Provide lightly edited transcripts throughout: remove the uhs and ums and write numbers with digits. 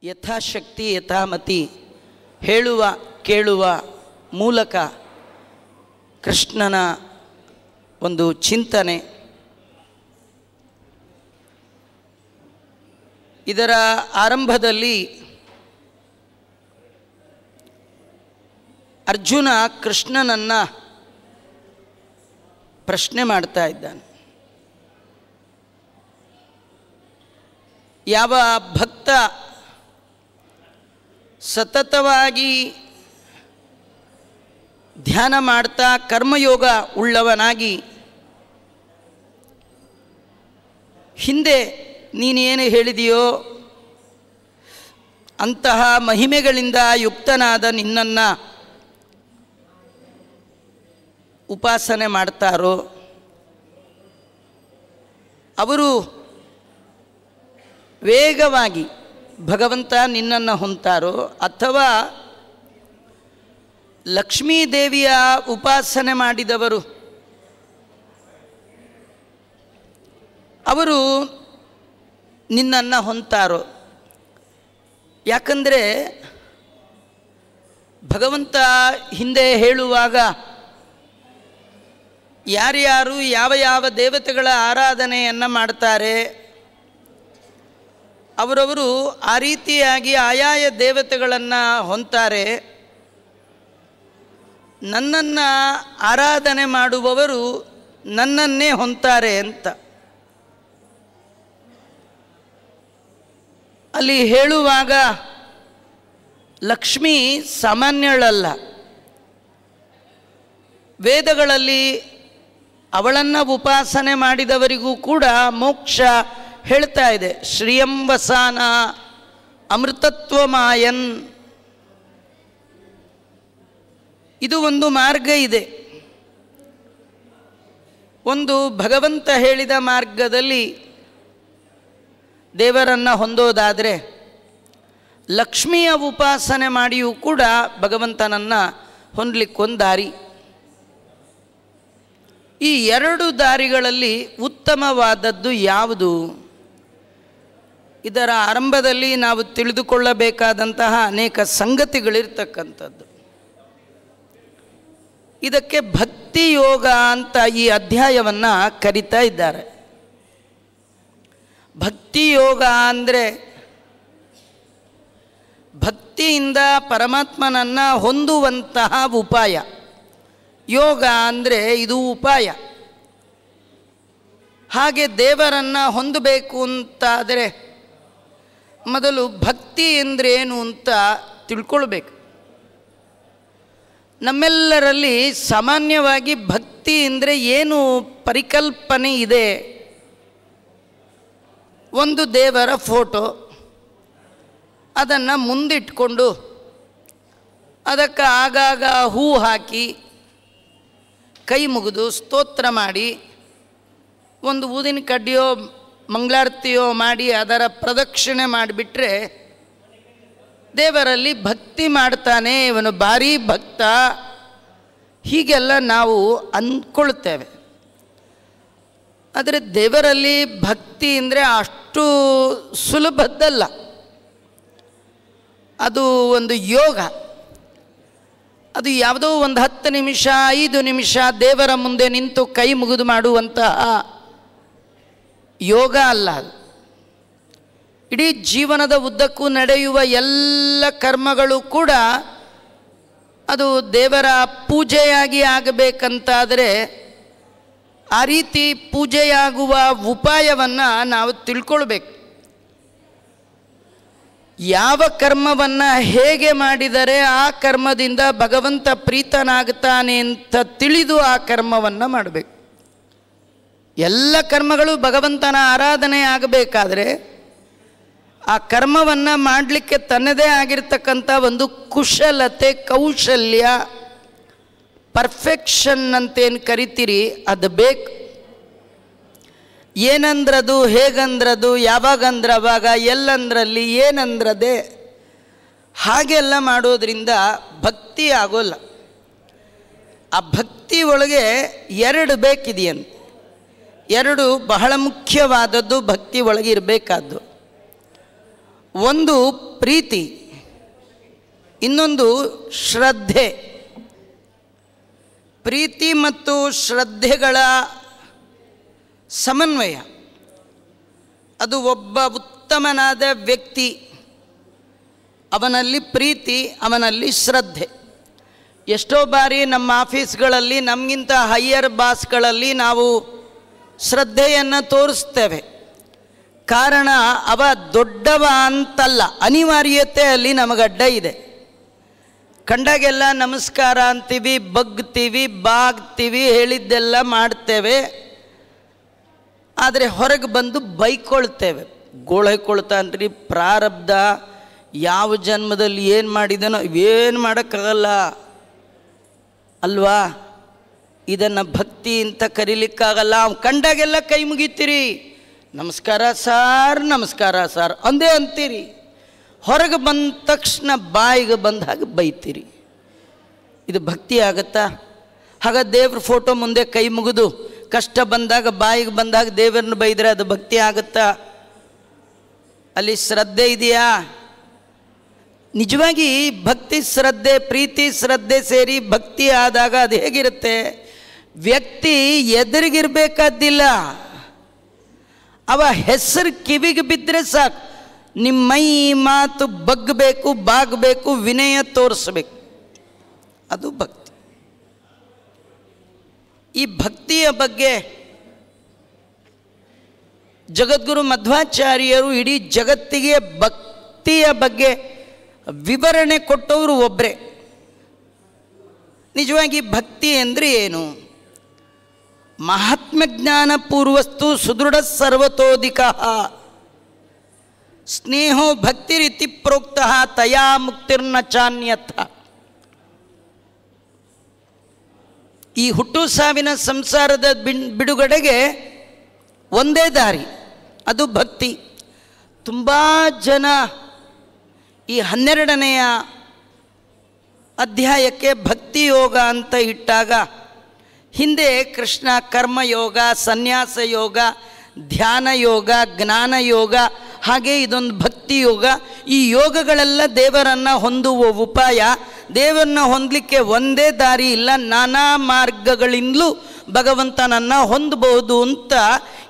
ಯಥಾಶಕ್ತಿ ಯಥಾಮತಿ ಹೇಳುವ ಕೇಳುವ ಮೂಲಕ ಕೃಷ್ಣನ ಒಂದು ಚಿಂತನೆ. ಇದರ ಆರಂಭದಲ್ಲಿ ಅರ್ಜುನ ಕೃಷ್ಣನನ್ನು ಪ್ರಶ್ನೆ ಮಾಡ್ತಾ ಇದ್ದಾನೆ. ಯಾವ ಭಕ್ತ ಸತತವಾಗಿ ಧ್ಯಾನ ಮಾಡ್ತಾ ಕರ್ಮಯೋಗ ಉಳ್ಳವನಾಗಿ ಹಿಂದೆ ನೀನೇನು ಹೇಳಿದೆಯೋ ಅಂತಹ ಮಹಿಮೆಗಳಿಂದ ಯುಕ್ತನಾದ ನಿನ್ನನ್ನು ಉಪಾಸನೆ ಮಾಡ್ತಾರೋ ಅವರು ವೇಗವಾಗಿ ಭಗವಂತ ನಿನ್ನನ್ನು ಹೊಂತಾರೋ, ಅಥವಾ ಲಕ್ಷ್ಮೀದೇವಿಯ ಉಪಾಸನೆ ಮಾಡಿದವರು ಅವರು ನಿನ್ನನ್ನು ಹೊಂತಾರೋ. ಯಾಕಂದರೆ ಭಗವಂತ ಹಿಂದೆ ಹೇಳುವಾಗ ಯಾರ್ಯಾರು ಯಾವ ಯಾವ ದೇವತೆಗಳ ಆರಾಧನೆಯನ್ನು ಮಾಡ್ತಾರೆ ಅವರವರು ಆ ರೀತಿಯಾಗಿ ಆಯಾಯ ದೇವತೆಗಳನ್ನು ಹೊಂತಾರೆ. ನನ್ನನ್ನು ಆರಾಧನೆ ಮಾಡುವವರು ನನ್ನನ್ನೇ ಹೊಂತಾರೆ ಅಂತ ಅಲ್ಲಿ ಹೇಳುವಾಗ ಲಕ್ಷ್ಮೀ ಸಾಮಾನ್ಯಳಲ್ಲ. ವೇದಗಳಲ್ಲಿ ಅವಳನ್ನು ಉಪಾಸನೆ ಮಾಡಿದವರಿಗೂ ಕೂಡ ಮೋಕ್ಷ ಹೇಳ್ತಾ ಇದೆ. ಶ್ರಿಯಂ ವಸಾನ ಅಮೃತತ್ವಮಾಯನ್, ಇದು ಒಂದು ಮಾರ್ಗ ಇದೆ. ಒಂದು ಭಗವಂತ ಹೇಳಿದ ಮಾರ್ಗದಲ್ಲಿ ದೇವರನ್ನು ಹೊಂದೋದಾದರೆ ಲಕ್ಷ್ಮಿಯ ಉಪಾಸನೆ ಮಾಡಿಯೂ ಕೂಡ ಭಗವಂತನನ್ನು ಹೊಂದಲಿಕ್ಕೊಂದು ದಾರಿ. ಈ ಎರಡು ದಾರಿಗಳಲ್ಲಿ ಉತ್ತಮವಾದದ್ದು ಯಾವುದು? ಇದರ ಆರಂಭದಲ್ಲಿ ನಾವು ತಿಳಿದುಕೊಳ್ಳಬೇಕಾದಂತಹ ಅನೇಕ ಸಂಗತಿಗಳಿರ್ತಕ್ಕಂಥದ್ದು. ಇದಕ್ಕೆ ಭಕ್ತಿ ಯೋಗ ಅಂತ ಈ ಅಧ್ಯಾಯವನ್ನು ಕರೀತಾ ಇದ್ದಾರೆ. ಭಕ್ತಿ ಯೋಗ ಅಂದರೆ ಭಕ್ತಿಯಿಂದ ಪರಮಾತ್ಮನನ್ನು ಹೊಂದುವಂತಹ ಉಪಾಯ. ಯೋಗ ಅಂದರೆ ಇದು ಉಪಾಯ. ಹಾಗೆ ದೇವರನ್ನು ಹೊಂದಬೇಕು ಅಂತಾದರೆ ಮೊದಲು ಭಕ್ತಿ ಎಂದರೇನು ಅಂತ ತಿಳ್ಕೊಳ್ಬೇಕು. ನಮ್ಮೆಲ್ಲರಲ್ಲಿ ಸಾಮಾನ್ಯವಾಗಿ ಭಕ್ತಿ ಅಂದರೆ ಏನು ಪರಿಕಲ್ಪನೆ ಇದೆ? ಒಂದು ದೇವರ ಫೋಟೋ, ಅದನ್ನು ಮುಂದಿಟ್ಕೊಂಡು ಅದಕ್ಕೆ ಆಗಾಗ ಹೂ ಹಾಕಿ ಕೈ ಮುಗಿದು ಸ್ತೋತ್ರ ಮಾಡಿ ಒಂದು ಊದಿನ ಕಡ್ಡಿಯೋ ಮಂಗಳಾರತಿಯೋ ಮಾಡಿ ಅದರ ಪ್ರದಕ್ಷಿಣೆ ಮಾಡಿಬಿಟ್ರೆ ದೇವರಲ್ಲಿ ಭಕ್ತಿ ಮಾಡ್ತಾನೆ, ಇವನು ಭಾರೀ ಭಕ್ತ, ಹೀಗೆಲ್ಲ ನಾವು ಅಂದ್ಕೊಳ್ತೇವೆ. ಆದರೆ ದೇವರಲ್ಲಿ ಭಕ್ತಿ ಅಂದರೆ ಅಷ್ಟು ಸುಲಭದ್ದಲ್ಲ. ಅದು ಒಂದು ಯೋಗ. ಅದು ಯಾವುದೋ ಒಂದು 10 ನಿಮಿಷ 5 ನಿಮಿಷ ದೇವರ ಮುಂದೆ ನಿಂತು ಕೈ ಮುಗಿದು ಮಾಡುವಂತಹ ಯೋಗ ಅಲ್ಲ. ಇಡೀ ಜೀವನದ ಉದ್ದಕ್ಕೂ ನಡೆಯುವ ಎಲ್ಲ ಕರ್ಮಗಳು ಕೂಡ ಅದು ದೇವರ ಪೂಜೆಯಾಗಿ ಆಗಬೇಕಂತಾದರೆ ಆ ರೀತಿ ಪೂಜೆಯಾಗುವ ಉಪಾಯವನ್ನು ನಾವು ತಿಳ್ಕೊಳ್ಬೇಕು. ಯಾವ ಕರ್ಮವನ್ನು ಹೇಗೆ ಮಾಡಿದರೆ ಆ ಕರ್ಮದಿಂದ ಭಗವಂತ ಪ್ರೀತನಾಗ್ತಾನೆ ಅಂತ ತಿಳಿದು ಆ ಕರ್ಮವನ್ನು ಮಾಡಬೇಕು. ಎಲ್ಲ ಕರ್ಮಗಳು ಭಗವಂತನ ಆರಾಧನೆ ಆಗಬೇಕಾದ್ರೆ ಆ ಕರ್ಮವನ್ನು ಮಾಡಲಿಕ್ಕೆ ತನ್ನದೇ ಆಗಿರ್ತಕ್ಕಂಥ ಒಂದು ಕುಶಲತೆ, ಕೌಶಲ್ಯ, ಪರ್ಫೆಕ್ಷನ್ ಅಂತೇನು ಕರಿತೀರಿ ಅದು ಬೇಕು. ಏನಂದ್ರದು, ಹೇಗಂದ್ರದು, ಯಾವಾಗಂದ್ರೆ ಅವಾಗ, ಎಲ್ಲಂದ್ರಲ್ಲಿ ಏನಂದ್ರದೆ, ಹಾಗೆಲ್ಲ ಮಾಡೋದ್ರಿಂದ ಭಕ್ತಿ ಆಗೋಲ್ಲ. ಆ ಭಕ್ತಿ ಒಳಗೆ 2 ಬೇಕಿದೆಯಂತೆ. 2 ಬಹಳ ಮುಖ್ಯವಾದದ್ದು ಭಕ್ತಿ ಒಳಗೆ ಇರಬೇಕಾದ್ದು. ಒಂದು ಪ್ರೀತಿ, ಇನ್ನೊಂದು ಶ್ರದ್ಧೆ. ಪ್ರೀತಿ ಮತ್ತು ಶ್ರದ್ಧೆಗಳ ಸಮನ್ವಯ, ಅದು ಒಬ್ಬ ಉತ್ತಮನಾದ ವ್ಯಕ್ತಿ, ಅವನಲ್ಲಿ ಪ್ರೀತಿ, ಅವನಲ್ಲಿ ಶ್ರದ್ಧೆ. ಎಷ್ಟೋ ಬಾರಿ ನಮ್ಮ ಆಫೀಸ್ಗಳಲ್ಲಿ ನಮಗಿಂತ ಹೈಯರ್ ಬಾಸ್ಗಳಲ್ಲಿ ನಾವು ಶ್ರದ್ಧೆಯನ್ನು ತೋರಿಸ್ತೇವೆ. ಕಾರಣ ಅವ ದೊಡ್ಡವ ಅಂತಲ್ಲ, ಅನಿವಾರ್ಯತೆ ಅಲ್ಲಿ ನಮಗಡ್ಡ ಇದೆ. ಕಂಡಾಗೆಲ್ಲ ನಮಸ್ಕಾರ ಅಂತೀವಿ, ಬಗ್ತೀವಿ, ಬಾಗ್ತೀವಿ, ಹೇಳಿದ್ದೆಲ್ಲ ಮಾಡ್ತೇವೆ. ಆದರೆ ಹೊರಗೆ ಬಂದು ಬೈಕೊಳ್ತೇವೆ. ಗೋಳೈಕೊಳ್ತಾನ್ರಿ, ಪ್ರಾರಬ್ಧ ಯಾವ ಜನ್ಮದಲ್ಲಿ ಏನು ಮಾಡಿದನೋ ಏನು ಮಾಡೋಕ್ಕಾಗಲ್ಲ ಅಲ್ವಾ, ಇದನ್ನು ಭಕ್ತಿ ಅಂತ ಕರೀಲಿಕ್ಕಾಗಲ್ಲ. ಅವ್ನು ಕಂಡಾಗೆಲ್ಲ ಕೈ ಮುಗಿತೀರಿ, ನಮಸ್ಕಾರ ಸಾರ್, ನಮಸ್ಕಾರ ಸಾರ್ ಅಂದೇ ಅಂತೀರಿ. ಹೊರಗೆ ಬಂದ ತಕ್ಷಣ ಬಾಯಿಗೆ ಬಂದ ಹಾಗೆ ಬೈತೀರಿ. ಇದು ಭಕ್ತಿ ಆಗತ್ತಾ? ಆಗ ದೇವ್ರ ಫೋಟೋ ಮುಂದೆ ಕೈ ಮುಗಿದು ಕಷ್ಟ ಬಂದಾಗ ಬಾಯಿಗೆ ಬಂದಾಗ ದೇವರನ್ನು ಬೈದರೆ ಅದು ಭಕ್ತಿ ಆಗುತ್ತಾ? ಅಲ್ಲಿ ಶ್ರದ್ಧೆ ಇದೆಯಾ? ನಿಜವಾಗಿ ಭಕ್ತಿ ಶ್ರದ್ಧೆ, ಪ್ರೀತಿ ಶ್ರದ್ಧೆ ಸೇರಿ ಭಕ್ತಿ ಆದಾಗ ಅದು ಹೇಗಿರುತ್ತೆ? ವ್ಯಕ್ತಿ ಎದುರಿಗಿರ್ಬೇಕಾದ್ದಿಲ್ಲ, ಅವ ಹೆಸರು ಕಿವಿಗೆ ಬಿದ್ದರೆ ಸಾಕು, ನಿಮ್ಮ ಮೈ ಮಾತು ಬಗ್ಗಬೇಕು, ಬಾಗಬೇಕು, ವಿನಯ ತೋರಿಸ್ಬೇಕು. ಅದು ಭಕ್ತಿ. ಈ ಭಕ್ತಿಯ ಬಗ್ಗೆ ಜಗದ್ಗುರು ಮಧ್ವಾಚಾರ್ಯರು ಇಡೀ ಜಗತ್ತಿಗೆ ಭಕ್ತಿಯ ಬಗ್ಗೆ ವಿವರಣೆ ಕೊಟ್ಟವರು ಒಬ್ಬರೇ. ನಿಜವಾಗಿ ಭಕ್ತಿ ಅಂದರೆ ಏನು? ಮಹಾತ್ಮ ಜ್ಞಾನ ಪೂರ್ವಸ್ತು ಸುದೃಢ ಸರ್ವತೋಧಿಕ ಸ್ನೇಹೋ ಭಕ್ತಿರಿತಿ ಪ್ರೋಕ್ತ ತಯಾ ಮುಕ್ತಿರ್ನ ಚಾನ್ಯಥ. ಈ ಹುಟ್ಟು ಸಾವಿನ ಸಂಸಾರದ ಬಿಡುಗಡೆಗೆ ಒಂದೇ ದಾರಿ, ಅದು ಭಕ್ತಿ. ತುಂಬ ಜನ ಈ 12ನೆಯ ಅಧ್ಯಾಯಕ್ಕೆ ಭಕ್ತಿ ಯೋಗ ಅಂತ ಇಟ್ಟಾಗ ಹಿಂದೆ ಕೃಷ್ಣ ಕರ್ಮಯೋಗ, ಸನ್ಯಾಸ ಯೋಗ, ಧ್ಯಾನ ಯೋಗ, ಜ್ಞಾನ ಯೋಗ, ಹಾಗೆ ಇದೊಂದು ಭಕ್ತಿ ಯೋಗ. ಈ ಯೋಗಗಳೆಲ್ಲ ದೇವರನ್ನು ಹೊಂದುವ ಉಪಾಯ. ದೇವರನ್ನ ಹೊಂದಲಿಕ್ಕೆ ಒಂದೇ ದಾರಿ ಇಲ್ಲ, ನಾನಾ ಮಾರ್ಗಗಳಿಂದಲೂ ಭಗವಂತನನ್ನು ಹೊಂದಬಹುದು ಅಂತ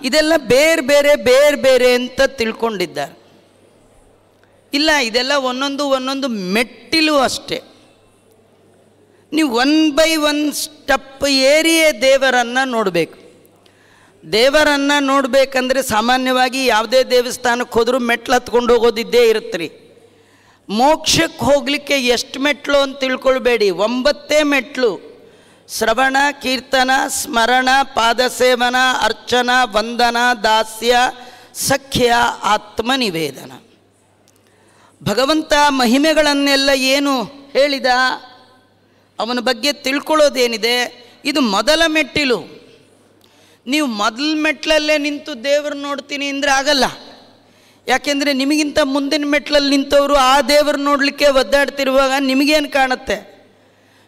ಇದೆಲ್ಲ ಬೇರೆ ಬೇರೆ ಬೇರೆ ಬೇರೆ ಅಂತ ತಿಳ್ಕೊಂಡಿದ್ದಾರೆ. ಇಲ್ಲ, ಇದೆಲ್ಲ ಒಂದೊಂದು ಮೆಟ್ಟಿಲು ಅಷ್ಟೇ. ನೀವು 1 by 1 ಸ್ಟೆಪ್ ಏರಿಯೇ ದೇವರನ್ನು ನೋಡಬೇಕು. ದೇವರನ್ನು ನೋಡಬೇಕಂದ್ರೆ ಸಾಮಾನ್ಯವಾಗಿ ಯಾವುದೇ ದೇವಸ್ಥಾನಕ್ಕೆ ಹೋದರೂ ಮೆಟ್ಲು ಹತ್ಕೊಂಡು ಹೋಗೋದಿದ್ದೇ ಇರುತ್ತೆ ರೀ. ಮೋಕ್ಷಕ್ಕೆ ಹೋಗಲಿಕ್ಕೆ ಎಷ್ಟು ಮೆಟ್ಲು ಅಂತ ತಿಳ್ಕೊಳ್ಬೇಡಿ, 9 ಮೆಟ್ಲು. ಶ್ರವಣ, ಕೀರ್ತನ, ಸ್ಮರಣ, ಪಾದಸೇವನ, ಅರ್ಚನ, ವಂದನ, ದಾಸ್ಯ, ಸಖ್ಯ, ಆತ್ಮನಿವೇದನ. ಭಗವಂತ ಮಹಿಮೆಗಳನ್ನೆಲ್ಲ ಏನು ಹೇಳಿದ, ಅವನ ಬಗ್ಗೆ ತಿಳ್ಕೊಳ್ಳೋದೇನಿದೆ, ಇದು ಮೊದಲ ಮೆಟ್ಟಿಲು. ನೀವು ಮೊದಲ ಮೆಟ್ಲಲ್ಲೇ ನಿಂತು ದೇವರು ನೋಡ್ತೀನಿ ಅಂದರೆ ಆಗಲ್ಲ. ಯಾಕೆಂದರೆ ನಿಮಗಿಂತ ಮುಂದಿನ ಮೆಟ್ಲಲ್ಲಿ ನಿಂತವರು ಆ ದೇವರು ನೋಡಲಿಕ್ಕೆ ಒದ್ದಾಡ್ತಿರುವಾಗ ನಿಮಗೇನು ಕಾಣುತ್ತೆ?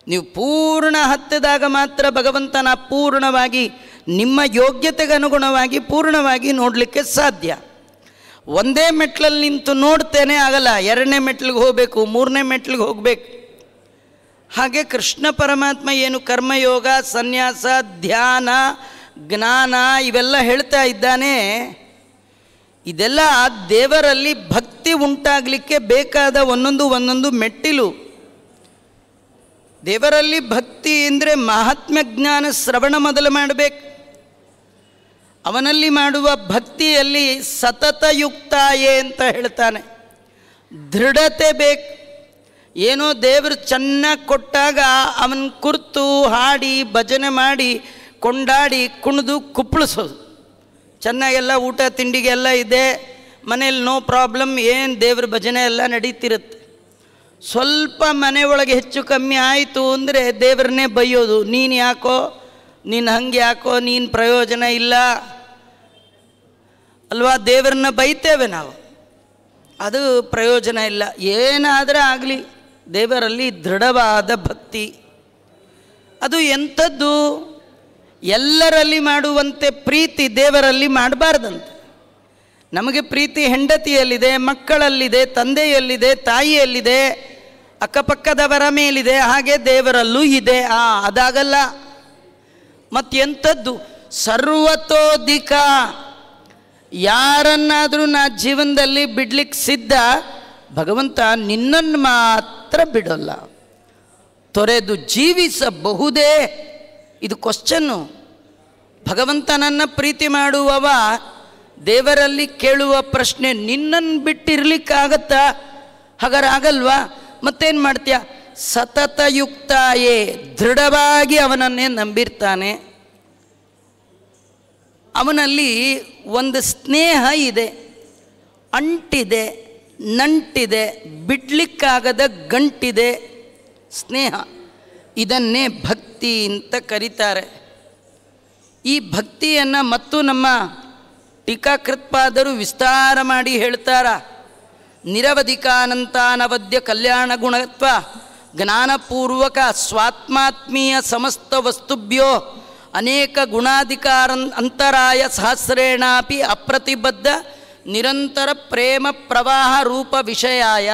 ನೀವು ಪೂರ್ಣ ಹತ್ತಿದಾಗ ಮಾತ್ರ ಭಗವಂತನ ಪೂರ್ಣವಾಗಿ ನಿಮ್ಮ ಯೋಗ್ಯತೆಗೆ ಅನುಗುಣವಾಗಿ ಪೂರ್ಣವಾಗಿ ನೋಡಲಿಕ್ಕೆ ಸಾಧ್ಯ. ಒಂದೇ ಮೆಟ್ಲಲ್ಲಿ ನಿಂತು ನೋಡ್ತೇನೆ ಆಗಲ್ಲ, 2ನೇ ಮೆಟ್ಲಿಗೆ ಹೋಗಬೇಕು, 3ನೇ ಮೆಟ್ಲಿಗೆ ಹೋಗಬೇಕು. ಹಾಗೆ ಕೃಷ್ಣ ಪರಮಾತ್ಮ ಏನು ಕರ್ಮಯೋಗ, ಸನ್ಯಾಸ, ಧ್ಯಾನ, ಜ್ಞಾನ ಇವೆಲ್ಲ ಹೇಳ್ತಾ ಇದ್ದಾನೆ, ಇದೆಲ್ಲ ದೇವರಲ್ಲಿ ಭಕ್ತಿ ಉಂಟಾಗಲಿಕ್ಕೆ ಬೇಕಾದ ಒಂದೊಂದು ಮೆಟ್ಟಿಲು. ದೇವರಲ್ಲಿ ಭಕ್ತಿ ಅಂದರೆ ಮಹಾತ್ಮ ಜ್ಞಾನ ಶ್ರವಣ ಮೊದಲು ಮಾಡಬೇಕು. ಅವನಲ್ಲಿ ಮಾಡುವ ಭಕ್ತಿಯಲ್ಲಿ ಸತತಯುಕ್ತಾಯೇ ಅಂತ ಹೇಳ್ತಾನೆ, ದೃಢತೆ ಬೇಕು. ಏನೋ ದೇವರು ಚೆನ್ನಾಗಿ ಕೊಟ್ಟಾಗ ಅವನ ಕುರಿತು ಹಾಡಿ ಭಜನೆ ಮಾಡಿ ಕೊಂಡಾಡಿ ಕುಣಿದು ಕುಪ್ಪಳಿಸೋದು. ಚೆನ್ನಾಗೆಲ್ಲ ಊಟ ತಿಂಡಿಗೆಲ್ಲ ಇದೆ, ಮನೇಲಿ ನೋ ಪ್ರಾಬ್ಲಮ್, ಏನು ದೇವ್ರ ಭಜನೆ ಎಲ್ಲ ನಡೀತಿರುತ್ತೆ. ಸ್ವಲ್ಪ ಮನೆ ಒಳಗೆ ಹೆಚ್ಚು ಕಮ್ಮಿ ಆಯಿತು ಅಂದರೆ ದೇವ್ರನ್ನೇ ಬೈಯೋದು, ನೀನು ಯಾಕೋ, ನೀನು ಹಂಗೆ ಯಾಕೋ, ನೀನು ಪ್ರಯೋಜನ ಇಲ್ಲ ಅಲ್ವಾ. ದೇವರನ್ನ ಬೈತೇವೆ ನಾವು, ಅದು ಪ್ರಯೋಜನ ಇಲ್ಲ. ಏನಾದರೂ ಆಗಲಿ ದೇವರಲ್ಲಿ ದೃಢವಾದ ಭಕ್ತಿ. ಅದು ಎಂಥದ್ದು? ಎಲ್ಲರಲ್ಲಿ ಮಾಡುವಂತೆ ಪ್ರೀತಿ ದೇವರಲ್ಲಿ ಮಾಡಬಾರ್ದಂತೆ. ನಮಗೆ ಪ್ರೀತಿ ಹೆಂಡತಿಯಲ್ಲಿದೆ, ಮಕ್ಕಳಲ್ಲಿದೆ, ತಂದೆಯಲ್ಲಿದೆ, ತಾಯಿಯಲ್ಲಿದೆ, ಅಕ್ಕಪಕ್ಕದವರ ಮೇಲಿದೆ, ಹಾಗೆ ದೇವರಲ್ಲೂ ಇದೆ. ಅದಾಗಲ್ಲ. ಮತ್ತೆಂಥದ್ದು? ಸರ್ವತೋಧಿಕ. ಯಾರನ್ನಾದರೂ ನಾ ಜೀವನದಲ್ಲಿ ಬಿಡ್ಲಿಕ್ಕೆ ಸಿದ್ಧ, ಭಗವಂತ ನಿನ್ನನ್ನು ಮಾತ್ರ ಬಿಡೋಲ್ಲ. ತೊರೆದು ಜೀವಿಸಬಹುದೇ? ಇದು ಕ್ವಶ್ಚನ್ನು. ಭಗವಂತನನ್ನು ಪ್ರೀತಿ ಮಾಡುವವ ದೇವರಲ್ಲಿ ಕೇಳುವ ಪ್ರಶ್ನೆ, ನಿನ್ನನ್ನು ಬಿಟ್ಟಿರ್ಲಿಕ್ಕಾಗತ್ತಾ? ಹಾಗಾದ್ರೆ ಆಗಲ್ವಾ? ಮತ್ತೇನು ಮಾಡ್ತೀಯ? ಸತತಯುಕ್ತಾಯೇ, ದೃಢವಾಗಿ ಅವನನ್ನೇ ನಂಬಿರ್ತಾನೆ. ಅವನಲ್ಲಿ ಒಂದು ಸ್ನೇಹ ಇದೆ, ಅಂಟಿದೆ, ನಂಟಿದೆ, ಬಿಡ್ಲಿಕ್ಕಾಗದ ಗಂಟಿದೆ ಸ್ನೇಹ. ಇದನ್ನೇ ಭಕ್ತಿ ಅಂತ ಕರೀತಾರೆ. ಈ ಭಕ್ತಿಯನ್ನು ಮತ್ತು ನಮ್ಮ ಟೀಕಾಕೃತ್ಪಾದರು ವಿಸ್ತಾರ ಮಾಡಿ ಹೇಳ್ತಾರ. ನಿರವಧಿಕಾನಂತಾನವದ್ಯ ಕಲ್ಯಾಣ ಗುಣತ್ವ ಜ್ಞಾನಪೂರ್ವಕ ಸ್ವಾತ್ಮಾತ್ಮೀಯ ಸಮಸ್ತ ವಸ್ತುಭ್ಯೋ ಅನೇಕ ಗುಣಾಧಿಕಾರ ಅಂತರಾಯ ಸಹಸ್ರೇಣಾಪಿ ಅಪ್ರತಿಬದ್ಧ ನಿರಂತರ ಪ್ರೇಮ ಪ್ರವಾಹ ರೂಪ ವಿಷಯಾಯ.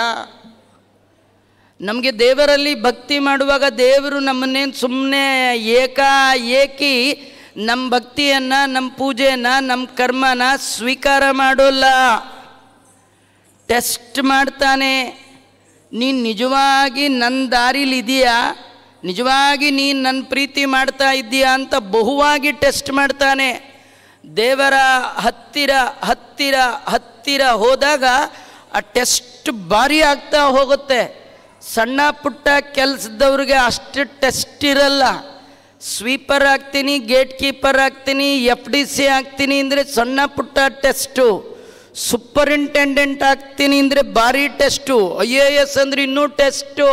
ನಮಗೆ ದೇವರಲ್ಲಿ ಭಕ್ತಿ ಮಾಡುವಾಗ ದೇವರು ನಮ್ಮನ್ನೇನು ಸುಮ್ಮನೆ ಏಕಾಏಕಿ ನಮ್ಮ ಭಕ್ತಿಯನ್ನು, ನಮ್ಮ ಪೂಜೆಯನ್ನು, ನಮ್ಮ ಕರ್ಮನ ಸ್ವೀಕಾರ ಮಾಡೋಲ್ಲ. ಟೆಸ್ಟ್ ಮಾಡ್ತಾನೆ. ನೀನು ನಿಜವಾಗಿ ನನ್ನ ದಾರಿಲಿದೆಯಾ, ನಿಜವಾಗಿ ನೀನು ನನ್ನ ಪ್ರೀತಿ ಮಾಡ್ತಾ ಇದ್ದೀಯಾ ಅಂತ ಬಹುವಾಗಿ ಟೆಸ್ಟ್ ಮಾಡ್ತಾನೆ. ದೇವರ ಹತ್ತಿರ ಹತ್ತಿರ ಹತ್ತಿರ ಹೋದಾಗ ಆ ಟೆಸ್ಟ್ ಭಾರಿ ಆಗ್ತಾ ಹೋಗುತ್ತೆ. ಸಣ್ಣ ಪುಟ್ಟ ಕೆಲಸದವ್ರಿಗೆ ಅಷ್ಟು ಟೆಸ್ಟ್ ಇರಲ್ಲ. ಸ್ವೀಪರ್ ಆಗ್ತೀನಿ, ಗೇಟ್ ಕೀಪರ್ ಆಗ್ತೀನಿ, FDC ಆಗ್ತೀನಿ ಅಂದರೆ ಸಣ್ಣ ಪುಟ್ಟ ಟೆಸ್ಟು. ಸೂಪರಿಂಟೆಂಡೆಂಟ್ ಆಗ್ತೀನಿ ಅಂದರೆ ಭಾರಿ ಟೆಸ್ಟು. IAS ಅಂದರೆ ಇನ್ನೂ ಟೆಸ್ಟು.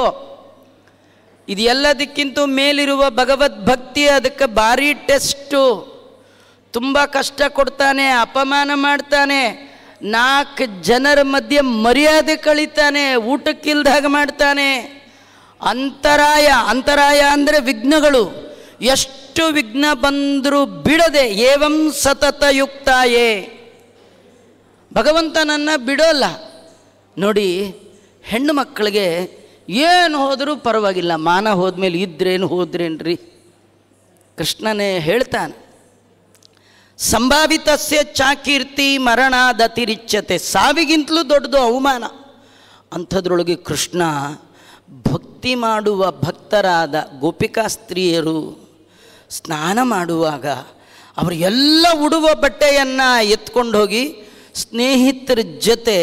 ಇದು ಎಲ್ಲದಕ್ಕಿಂತ ಮೇಲಿರುವ ಭಗವದ್ಭಕ್ತಿ, ಅದಕ್ಕೆ ಭಾರಿ ಟೆಸ್ಟು. ತುಂಬ ಕಷ್ಟ ಕೊಡ್ತಾನೆ, ಅಪಮಾನ ಮಾಡ್ತಾನೆ, 4 ಜನರ ಮಧ್ಯೆ ಮರ್ಯಾದೆ ಕಳೀತಾನೆ, ಊಟಕ್ಕಿಲ್ದಾಗ ಮಾಡ್ತಾನೆ. ಅಂತರಾಯ ಅಂದರೆ ವಿಘ್ನಗಳು. ಎಷ್ಟು ವಿಘ್ನ ಬಂದರೂ ಬಿಡದೆ ಏವಂ ಸತತಯುಕ್ತಾಯೇ, ಭಗವಂತನನ್ನು ಬಿಡೋಲ್ಲ. ನೋಡಿ, ಹೆಣ್ಣು ಮಕ್ಕಳಿಗೆ ಏನು ಹೋದರೂ ಪರವಾಗಿಲ್ಲ, ಮಾನ ಹೋದ್ಮೇಲೆ ಇದ್ರೇನು ಹೋದ್ರೇನ್ರಿ. ಕೃಷ್ಣನೇ ಹೇಳ್ತಾನೆ, ಸಂಭಾವಿತಸ್ಯ ಚಾಕೀರ್ತಿ ಮರಣಾದತಿರಿಚ್ಯತೆ. ಸಾವಿಗಿಂತಲೂ ದೊಡ್ಡದು ಅವಮಾನ. ಅಂಥದ್ರೊಳಗೆ ಕೃಷ್ಣ ಭಕ್ತಿ ಮಾಡುವ ಭಕ್ತರಾದ ಗೋಪಿಕಾ ಸ್ತ್ರೀಯರು ಸ್ನಾನ ಮಾಡುವಾಗ ಅವರು ಎಲ್ಲ ಉಡುವ ಬಟ್ಟೆಯನ್ನು ಎತ್ಕೊಂಡು ಹೋಗಿ ಸ್ನೇಹಿತರ ಜೊತೆ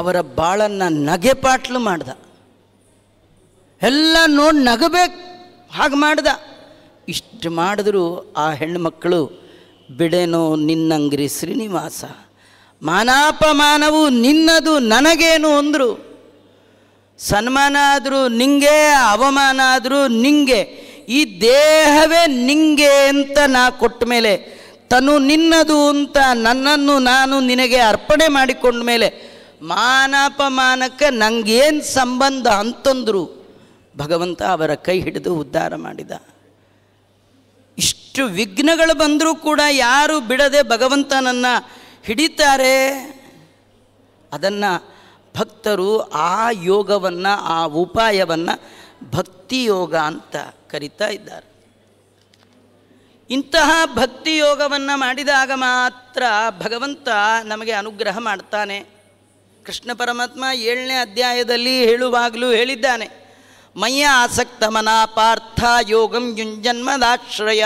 ಅವರ ಬಾಳನ್ನು ನಗೆಪಾಟ್ಲು ಮಾಡ್ದ. ಎಲ್ಲ ನೋಡಿ ನಗಬೇಕು ಹಾಗೆ ಮಾಡ್ದ. ಇಷ್ಟು ಮಾಡಿದ್ರು ಆ ಹೆಣ್ಣುಮಕ್ಕಳು ಬಿಡೇನೋ ನಿನ್ನಂಗ್ರಿ ಶ್ರೀನಿವಾಸ, ಮಾನಾಪಮಾನವು ನಿನ್ನದು ನನಗೇನು ಅಂದರು. ಸನ್ಮಾನ ಆದರೂ ನಿಂಗೆ, ಅವಮಾನ ಆದರೂ ನಿಂಗೆ, ಈ ದೇಹವೇ ನಿಂಗೆ ಅಂತ ನಾ ಕೊಟ್ಟ ಮೇಲೆ, ತನು ನಿನ್ನದು ಅಂತ ನನ್ನನ್ನು ನಾನು ನಿನಗೆ ಅರ್ಪಣೆ ಮಾಡಿಕೊಂಡ ಮೇಲೆ ಮಾನಾಪಮಾನಕ್ಕೆ ನಂಗೇನು ಸಂಬಂಧ ಅಂತಂದರು. ಭಗವಂತ ಅವರ ಕೈ ಹಿಡಿದು ಉದ್ಧಾರ ಮಾಡಿದ. ಇಷ್ಟು ವಿಘ್ನಗಳು ಬಂದರೂ ಕೂಡ ಯಾರು ಬಿಡದೆ ಭಗವಂತನನ್ನು ಹಿಡಿತಾರೆ. ಅದನ್ನು ಭಕ್ತರು ಆ ಯೋಗವನ್ನು, ಆ ಉಪಾಯವನ್ನು ಭಕ್ತಿ ಯೋಗ ಅಂತ ಕರೀತಾ ಇದ್ದಾರೆ. ಇಂತಹ ಭಕ್ತಿ ಯೋಗವನ್ನು ಮಾಡಿದಾಗ ಮಾತ್ರ ಭಗವಂತ ನಮಗೆ ಅನುಗ್ರಹ ಮಾಡ್ತಾನೆ. ಕೃಷ್ಣ ಪರಮಾತ್ಮ 7ನೇ ಅಧ್ಯಾಯದಲ್ಲಿ ಹೇಳುವಾಗಲೂ ಹೇಳಿದ್ದಾನೆ, ಮಯ್ಯ ಆಸಕ್ತ ಮನ ಪಾರ್ಥ ಯೋಗಂ ಯುಂಜನ್ಮದಾಶ್ರಯ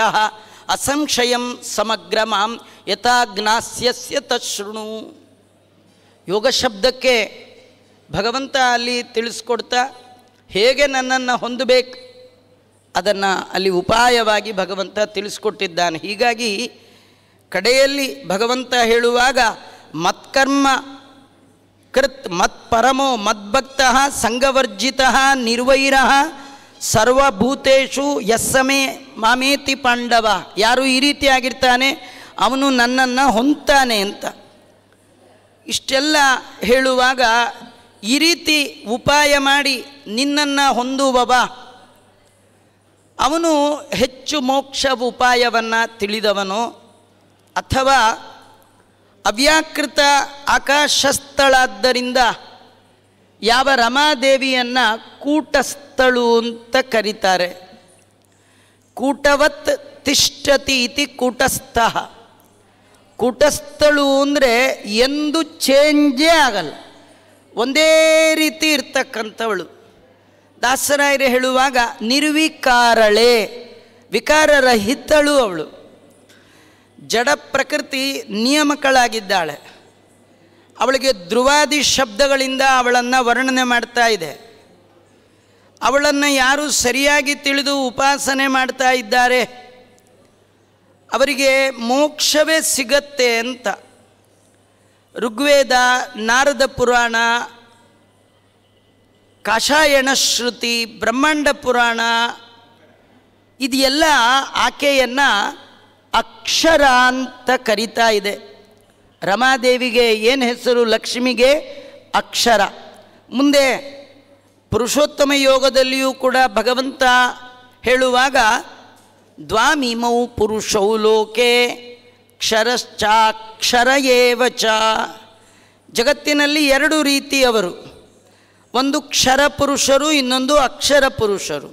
ಅಸಂಶಯಂ ಸಮಗ್ರ ಮಾಂ ಯಥಾ ಜ್ಞಾಸ್ಯಸ್ಯ ತಶೃಣು. ಯೋಗ ಶಬ್ದಕ್ಕೆ ಭಗವಂತ ಅಲ್ಲಿ ತಿಳಿಸ್ಕೊಡ್ತಾ ಹೇಗೆ ನನ್ನನ್ನು ಹೊಂದಬೇಕು ಅದನ್ನು ಅಲ್ಲಿ ಉಪಾಯವಾಗಿ ಭಗವಂತ ತಿಳಿಸ್ಕೊಟ್ಟಿದ್ದಾನೆ. ಹೀಗಾಗಿ ಕಡೆಯಲ್ಲಿ ಭಗವಂತ ಹೇಳುವಾಗ ಮತ್ಕರ್ಮ ಕೃತ್ ಮತ್ಪರಮೋ ಮದ್ಭಕ್ತಃ ಸಂಗವರ್ಜಿತಃ ನಿರ್ವೈರಃ ಸರ್ವಭೂತೇಷು ಯಸ್ಸಮೇ ಮಾಮೇತಿ ಪಾಂಡವ. ಯಾರು ಈ ರೀತಿಯಾಗಿರ್ತಾನೆ ಅವನು ನನ್ನನ್ನು ಹೊಂದ್ತಾನೆ ಅಂತ ಇಷ್ಟೆಲ್ಲ ಹೇಳುವಾಗ, ಈ ರೀತಿ ಉಪಾಯ ಮಾಡಿ ನಿನ್ನನ್ನು ಹೊಂದುವವ ಅವನು ಹೆಚ್ಚು ಮೋಕ್ಷ ಉಪಾಯವನ್ನು ತಿಳಿದವನು, ಅಥವಾ ಅವ್ಯಾಕೃತ ಆಕಾಶಸ್ಥಳಾದ್ದರಿಂದ ಯಾವ ರಮಾದೇವಿಯನ್ನು ಕೂಟಸ್ಥಳು ಅಂತ ಕರೀತಾರೆ. ಕೂಟವತ್ ತಿಷ್ಠತಿ ಇತಿ ಕೂಟಸ್ಥಃ. ಕೂಟಸ್ಥಳು ಅಂದರೆ ಎಂದು ಚೇಂಜೇ ಆಗಲ್ಲ, ಒಂದೇ ರೀತಿ ಇರ್ತಕ್ಕಂಥವಳು. ದಾಸರಾಯರು ಹೇಳುವಾಗ ನಿರ್ವಿಕಾರಳೆ, ವಿಕಾರರಹಿತಳು ಅವಳು. ಜಡ ಪ್ರಕೃತಿ ನಿಯಮಗಳಾಗಿದ್ದಾಳೆ. ಅವಳಿಗೆ ಧ್ರುವಾದಿ ಶಬ್ದಗಳಿಂದ ಅವಳನ್ನು ವರ್ಣನೆ ಮಾಡ್ತಾ ಇದೆ. ಅವಳನ್ನು ಯಾರು ಸರಿಯಾಗಿ ತಿಳಿದು ಉಪಾಸನೆ ಮಾಡ್ತಾ ಇದ್ದಾರೆ ಅವರಿಗೆ ಮೋಕ್ಷವೇ ಸಿಗತ್ತೆ ಅಂತ ಋಗ್ವೇದ, ನಾರದ ಪುರಾಣ, ಕಾಷಾಯಣ ಶ್ರುತಿ, ಬ್ರಹ್ಮಾಂಡ ಪುರಾಣ ಇದೆಲ್ಲ ಆಕೆಯನ್ನು ಅಕ್ಷರ ಅಂತ ಕರೀತಾ ಇದೆ. ರಮಾದೇವಿಗೆ ಏನು ಹೆಸರು? ಲಕ್ಷ್ಮಿಗೆ ಅಕ್ಷರ. ಮುಂದೆ ಪುರುಷೋತ್ತಮ ಯೋಗದಲ್ಲಿಯೂ ಕೂಡ ಭಗವಂತ ಹೇಳುವಾಗ ದ್ವಾಮಿಮೌ ಪುರುಷೌ ಲೋಕೆ ಕ್ಷರಶ್ಚಾಕ್ಷರ ಏವ ಚ. ಜಗತ್ತಿನಲ್ಲಿ ಎರಡು ರೀತಿಯವರು, ಒಂದು ಕ್ಷರ ಪುರುಷರು, ಇನ್ನೊಂದು ಅಕ್ಷರ ಪುರುಷರು.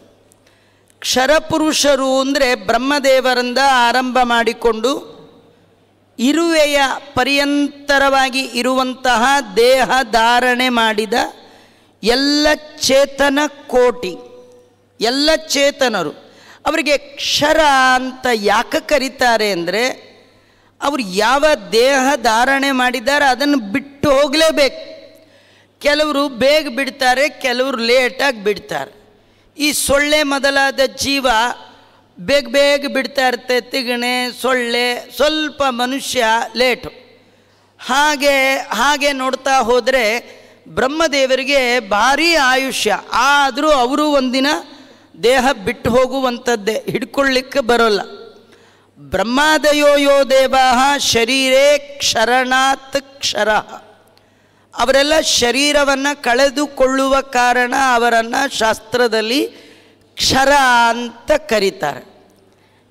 ಕ್ಷರ ಪುರುಷರು ಅಂದರೆ ಬ್ರಹ್ಮದೇವರಿಂದ ಆರಂಭ ಮಾಡಿಕೊಂಡು ಇರುವೆಯ ಪರ್ಯಂತರವಾಗಿ ಇರುವಂತಹ ದೇಹ ಧಾರಣೆ ಮಾಡಿದ ಎಲ್ಲ ಚೇತನ ಕೋಟಿ, ಎಲ್ಲ ಚೇತನರು. ಅವರಿಗೆ ಕ್ಷರ ಅಂತ ಯಾಕೆ ಕರೀತಾರೆ ಅಂದರೆ ಅವರು ಯಾವ ದೇಹ ಧಾರಣೆ ಮಾಡಿದ್ದಾರೆ ಅದನ್ನು ಬಿಟ್ಟು ಹೋಗಲೇಬೇಕು. ಕೆಲವರು ಬೇಗ ಬಿಡ್ತಾರೆ, ಕೆಲವರು ಲೇಟಾಗಿ ಬಿಡ್ತಾರೆ. ಈ ಸೊಳ್ಳೆ ಮೊದಲಾದ ಜೀವ ಬೇಗ ಬೇಗ ಬಿಡ್ತಾ ಇರುತ್ತೆ, ತಿಗಣೆ, ಸೊಳ್ಳೆ, ಸ್ವಲ್ಪ ಮನುಷ್ಯ ಲೇಟು. ಹಾಗೆ ನೋಡ್ತಾ ಹೋದರೆ ಬ್ರಹ್ಮದೇವರಿಗೆ ಭಾರೀ ಆಯುಷ್ಯ, ಆದರೂ ಅವರು ಒಂದಿನ ದೇಹ ಬಿಟ್ಟು ಹೋಗುವಂಥದ್ದೇ, ಹಿಡ್ಕೊಳ್ಳಿಕ್ಕೆ ಬರೋಲ್ಲ. ಬ್ರಹ್ಮಾದಯೋ ಯೋ ದೇವಾಃ ಶರೀರೇ ಕ್ಷರಣಾತ್ ಕ್ಷರ. ಅವರೆಲ್ಲ ಶರೀರವನ್ನು ಕಳೆದುಕೊಳ್ಳುವ ಕಾರಣ ಅವರನ್ನು ಶಾಸ್ತ್ರದಲ್ಲಿ ಕ್ಷರ ಅಂತ ಕರೀತಾರೆ.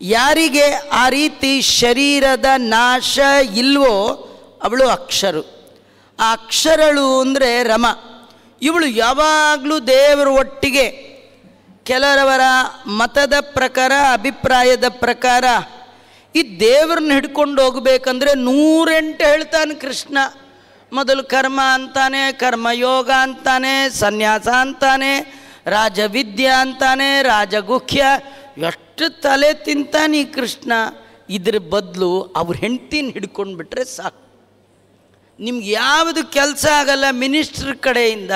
ಯಾರಿಗೆ ಆ ರೀತಿ ಶರೀರದ ನಾಶ ಇಲ್ವೋ ಅವಳು ಅಕ್ಷರು. ಆ ಅಕ್ಷರಳು ಅಂದರೆ ರಮ. ಇವಳು ಯಾವಾಗಲೂ ದೇವರ ಒಟ್ಟಿಗೆ, ಕೆಲವರ ಮತದ ಪ್ರಕಾರ, ಅಭಿಪ್ರಾಯದ ಪ್ರಕಾರ ಈ ದೇವ್ರನ್ನ ಹಿಡ್ಕೊಂಡು ಹೋಗ್ಬೇಕಂದ್ರೆ 108 ಹೇಳ್ತಾನೆ ಕೃಷ್ಣ. ಮೊದಲು ಕರ್ಮ ಅಂತಾನೆ, ಕರ್ಮಯೋಗ ಅಂತಾನೆ, ಸನ್ಯಾಸ ಅಂತಾನೆ, ರಾಜವಿದ್ಯಾ ಅಂತಾನೆ, ರಾಜಗುಖ್ಯ, ಎಷ್ಟು ತಲೆ ತಿಂತಾನೆ ಈ ಕೃಷ್ಣ. ಇದ್ರ ಬದಲು ಅವ್ರ ಹೆಂಡ್ತಿನ ಹಿಡ್ಕೊಂಡು ಬಿಟ್ರೆ ಸಾಕು. ನಿಮ್ಗೆ ಯಾವುದು ಕೆಲಸ ಆಗಲ್ಲ. ಮಿನಿಸ್ಟ್ರ್ ಕಡೆಯಿಂದ,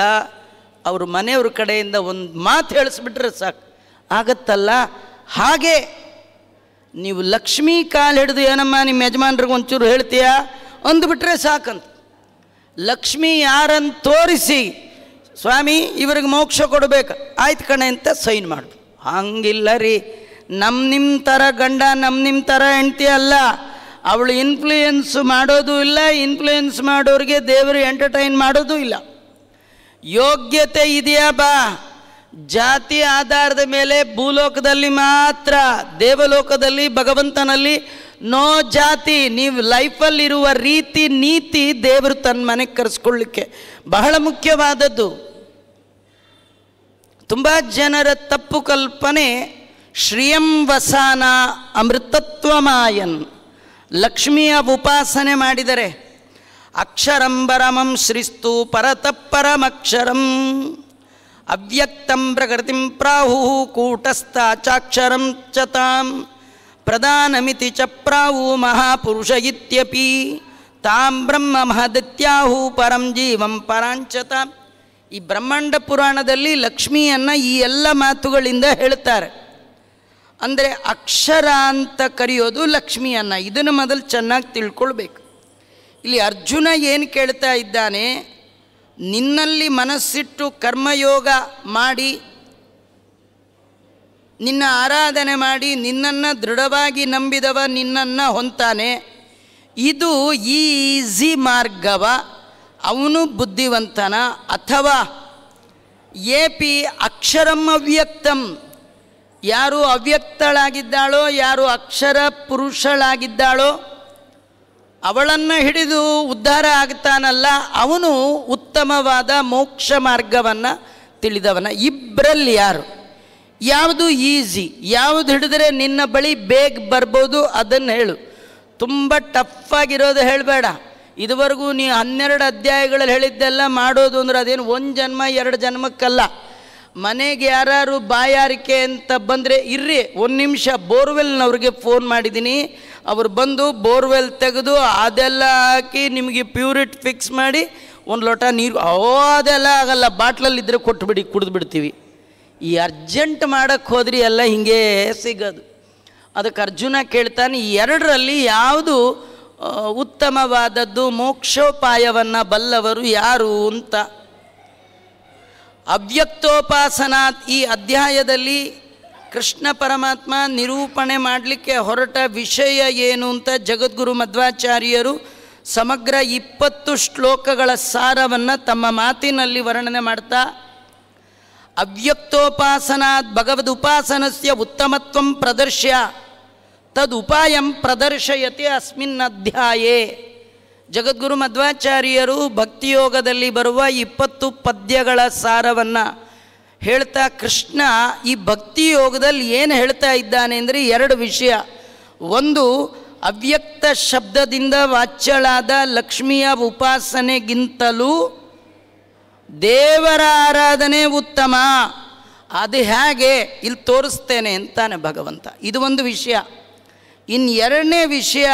ಅವ್ರ ಮನೆಯವ್ರ ಕಡೆಯಿಂದ ಒಂದು ಮಾತು ಹೇಳಿಸ್ಬಿಟ್ರೆ ಸಾಕು, ಆಗತ್ತಲ್ಲ. ಹಾಗೆ ನೀವು ಲಕ್ಷ್ಮೀ ಕಾಲು ಹಿಡಿದು ಏನಮ್ಮ ನಿಮ್ಮ ಯಜಮಾನ್ರಿಗೆ ಒಂಚೂರು ಹೇಳ್ತೀಯಾ ಅಂದುಬಿಟ್ರೆ ಸಾಕಂತ. ಲಕ್ಷ್ಮಿ ಯಾರನ್ನು ತೋರಿಸಿ ಸ್ವಾಮಿ ಇವ್ರಿಗೆ ಮೋಕ್ಷ ಕೊಡಬೇಕು, ಆಯ್ತು ಕಣೆ ಅಂತ ಸೈನ್ ಮಾಡು. ಹಂಗಿಲ್ಲ ರೀ. ನಿಮ್ಮ ಥರ ಗಂಡ, ನಿಮ್ಮ ಥರ ಹೆಂಡ್ತಿ ಅಲ್ಲ. ಅವಳು ಇನ್ಫ್ಲೂಯೆನ್ಸ್ ಮಾಡೋದು ಇಲ್ಲ, ಇನ್ಫ್ಲೂಯೆನ್ಸ್ ಮಾಡೋರಿಗೆ ದೇವರು ಎಂಟರ್ಟೈನ್ ಮಾಡೋದು ಇಲ್ಲ. ಯೋಗ್ಯತೆ ಇದೆಯಾ ಬಾ. ಜಾತಿ ಆಧಾರದ ಮೇಲೆ ಭೂಲೋಕದಲ್ಲಿ ಮಾತ್ರ, ದೇವಲೋಕದಲ್ಲಿ ಭಗವಂತನಲ್ಲಿ ನೋ ಜಾತಿ. ನೀವು ಲೈಫಲ್ಲಿರುವ ರೀತಿ ನೀತಿ ದೇವರು ತನ್ನ ಮನೆಗೆ ಕರೆಸ್ಕೊಳ್ಳಿಕ್ಕೆ ಬಹಳ ಮುಖ್ಯವಾದದ್ದು. ತುಂಬ ಜನರ ತಪ್ಪು ಕಲ್ಪನೆ ಶ್ರಿಯಂ ವಸಾನ ಅಮೃತತ್ವಮಾಯನ್. ಲಕ್ಷ್ಮಿಯ ಉಪಾಸನೆ ಮಾಡಿದರೆ ಅಕ್ಷರಂ ಪರಮಂ ಶ್ರೀಸ್ತು ಪರತಃಪರಮಕ್ಷರಂ ಅವ್ಯಕ್ತಂ ಪ್ರಕೃತಿಂ ಪ್ರಾಹು ಕೂಟಸ್ಥ ಚಾಕ್ಷರಂ ಚ ತಾಂ ಪ್ರಧಾನಮಿತಿ ಚ ಪ್ರಾಹು ಮಹಾಪುರುಷ ಇತ್ಯಪಿ ತಾಂ ಬ್ರಹ್ಮ ಮಹದತ್ಯಾಹು ಪರಂ ಜೀವಂ ಪರಾಂಚತ. ಈ ಬ್ರಹ್ಮಾಂಡ ಪುರಾಣದಲ್ಲಿ ಲಕ್ಷ್ಮಿಯನ್ನು ಈ ಎಲ್ಲ ಮಾತುಗಳಿಂದ ಹೇಳ್ತಾರೆ. ಅಂದರೆ ಅಕ್ಷರ ಅಂತ ಕರೆಯೋದು ಲಕ್ಷ್ಮಿಯನ್ನು. ಇದನ್ನು ಮೊದಲು ಚೆನ್ನಾಗಿ ತಿಳ್ಕೊಳ್ಬೇಕು. ಇಲ್ಲಿ ಅರ್ಜುನ ಏನು ಕೇಳ್ತಾ ಇದ್ದಾನೆ, ನಿನ್ನಲ್ಲಿ ಮನಸ್ಸಿಟ್ಟು ಕರ್ಮಯೋಗ ಮಾಡಿ, ನಿನ್ನ ಆರಾಧನೆ ಮಾಡಿ, ನಿನ್ನನ್ನು ದೃಢವಾಗಿ ನಂಬಿದವ ನಿನ್ನನ್ನು ಹೊಂತಾನೆ. ಇದು ಈಸಿ ಮಾರ್ಗವ, ಅವನು ಬುದ್ಧಿವಂತನ, ಅಥವಾ ಏಪಿ ಅಕ್ಷರಂ ಅವ್ಯಕ್ತಂ, ಯಾರು ಅವ್ಯಕ್ತಳಾಗಿದ್ದಾಳೋ, ಯಾರು ಅಕ್ಷರ ಪುರುಷಳಾಗಿದ್ದಾಳೋ ಅವಳನ್ನು ಹಿಡಿದು ಉದ್ಧಾರ ಆಗ್ತಾನಲ್ಲ, ಅವನು ಉತ್ತಮವಾದ ಮೋಕ್ಷ ಮಾರ್ಗವನ್ನು ತಿಳಿದವನ. ಇಬ್ಬರಲ್ಲಿ ಯಾವುದು ಈಸಿ, ಯಾವುದು ಹಿಡಿದ್ರೆ ನಿನ್ನ ಬಳಿ ಬೇಗ ಬರ್ಬೋದು ಅದನ್ನು ಹೇಳು. ತುಂಬ ಟಫಾಗಿರೋದು ಹೇಳಬೇಡ. ಇದುವರೆಗೂ ನೀ 12 ಅಧ್ಯಾಯಗಳಲ್ಲಿ ಹೇಳಿದ್ದೆಲ್ಲ ಮಾಡೋದು ಅಂದ್ರೆ ಅದೇನು 1 ಜನ್ಮ 2 ಜನ್ಮಕ್ಕಲ್ಲ. ಮನೆಗೆ ಯಾರು ಬಾಯಾರಿಕೆ ಅಂತ ಬಂದರೆ ಇರ್ರಿ 1 ನಿಮಿಷ, ಬೋರ್ವೆಲ್ನವ್ರಿಗೆ ಫೋನ್ ಮಾಡಿದ್ದೀನಿ, ಅವರು ಬಂದು ಬೋರ್ವೆಲ್ ತೆಗೆದು ಅದೆಲ್ಲ ಹಾಕಿ ನಿಮಗೆ ಪ್ಯೂರಿಟ್ ಫಿಕ್ಸ್ ಮಾಡಿ 1 ಲೋಟ ನೀರು, ಅದೆಲ್ಲ ಆಗಲ್ಲ, ಬಾಟ್ಲಲ್ಲಿದ್ದರೆ ಕೊಟ್ಟುಬಿಡಿ, ಕುಡಿದು ಬಿಡ್ತೀವಿ. ಈ ಅರ್ಜೆಂಟ್ ಮಾಡೋಕ್ಕೆ ಹೋದ್ರಿ ಎಲ್ಲ ಹಿಂಗೆ ಸಿಗೋದು. ಅದಕ್ಕೆ ಅರ್ಜುನ ಕೇಳ್ತಾನೆ, ಈ 2ರಲ್ಲಿ ಯಾವುದು ಉತ್ತಮವಾದದ್ದು, ಮೋಕ್ಷೋಪಾಯವನ್ನು ಬಲ್ಲವರು ಯಾರು ಅಂತ. ಅವ್ಯಕ್ತೋಪಾಸನಾತ್ ಈ ಅಧ್ಯಾಯದಲ್ಲಿ ಕೃಷ್ಣ ಪರಮಾತ್ಮ ನಿರೂಪಣೆ ಮಾಡಲಿಕ್ಕೆ ಹೊರಟ ವಿಷಯ ಏನು ಅಂತ ಜಗದ್ಗುರು ಮಧ್ವಾಚಾರ್ಯರು ಸಮಗ್ರ 20 ಶ್ಲೋಕಗಳ ಸಾರವನ್ನು ತಮ್ಮ ಮಾತಿನಲ್ಲಿ ವರ್ಣನೆ ಮಾಡ್ತಾ, ಅವ್ಯಕ್ತೋಪಾಸನಾತ್ ಭಗವದುಪಾಸನಸ್ಯ ಉತ್ತಮತ್ವಂ ಪ್ರದರ್ಶ್ಯ ತದುಪಾಯಂ ಪ್ರದರ್ಶಯತೆ ಅಸ್ಮಿನ್ ಅಧ್ಯಾಯೇ. ಜಗದ್ಗುರು ಮಧ್ವಾಚಾರ್ಯರು ಭಕ್ತಿಯೋಗದಲ್ಲಿ ಬರುವ 20 ಪದ್ಯಗಳ ಸಾರವನ್ನು ಹೇಳ್ತಾ, ಕೃಷ್ಣ ಈ ಭಕ್ತಿಯೋಗದಲ್ಲಿ ಏನು ಹೇಳ್ತಾ ಇದ್ದಾನೆ ಅಂದರೆ 2 ವಿಷಯ. ಒಂದು, ಅವ್ಯಕ್ತ ಶಬ್ದದಿಂದ ವಾಚ್ಯಳಾದ ಲಕ್ಷ್ಮಿಯ ಉಪಾಸನೆಗಿಂತಲೂ ದೇವರ ಆರಾಧನೆ ಉತ್ತಮ. ಅದು ಹೇಗೆ ಇಲ್ಲಿ ತೋರಿಸ್ತೇನೆ ಅಂತಾನೆ ಭಗವಂತ. ಇದು ಒಂದು ವಿಷಯ. ಇನ್ನು 2ನೇ ವಿಷಯ,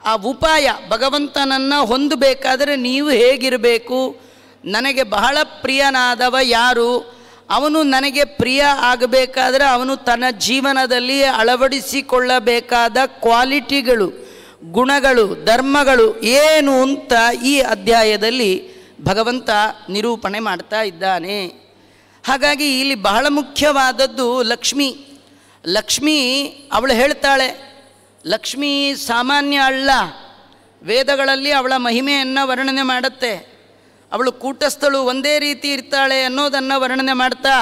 ಆ ಉಪಾಯ. ಭಗವಂತನನ್ನು ಹೊಂದಬೇಕಾದರೆ ನೀವು ಹೇಗಿರಬೇಕು, ನನಗೆ ಬಹಳ ಪ್ರಿಯನಾದವ ಯಾರು, ಅವನು ನನಗೆ ಪ್ರಿಯ ಆಗಬೇಕಾದ್ರೆ ಅವನು ತನ್ನ ಜೀವನದಲ್ಲಿ ಅಳವಡಿಸಿಕೊಳ್ಳಬೇಕಾದ ಕ್ವಾಲಿಟಿಗಳು, ಗುಣಗಳು, ಧರ್ಮಗಳು ಏನು ಅಂತ ಈ ಅಧ್ಯಾಯದಲ್ಲಿ ಭಗವಂತ ನಿರೂಪಣೆ ಮಾಡ್ತಾ ಇದ್ದಾನೆ. ಹಾಗಾಗಿ ಇಲ್ಲಿ ಬಹಳ ಮುಖ್ಯವಾದದ್ದು ಲಕ್ಷ್ಮಿ. ಅವಳು ಹೇಳ್ತಾಳೆ, ಲಕ್ಷ್ಮೀ ಸಾಮಾನ್ಯ ಅಲ್ಲ. ವೇದಗಳಲ್ಲಿ ಅವಳ ಮಹಿಮೆಯನ್ನು ವರ್ಣನೆ ಮಾಡುತ್ತೆ. ಅವಳು ಕೂಟಸ್ಥಳು, ಒಂದೇ ರೀತಿ ಇರ್ತಾಳೆ ಅನ್ನೋದನ್ನು ವರ್ಣನೆ ಮಾಡ್ತಾ,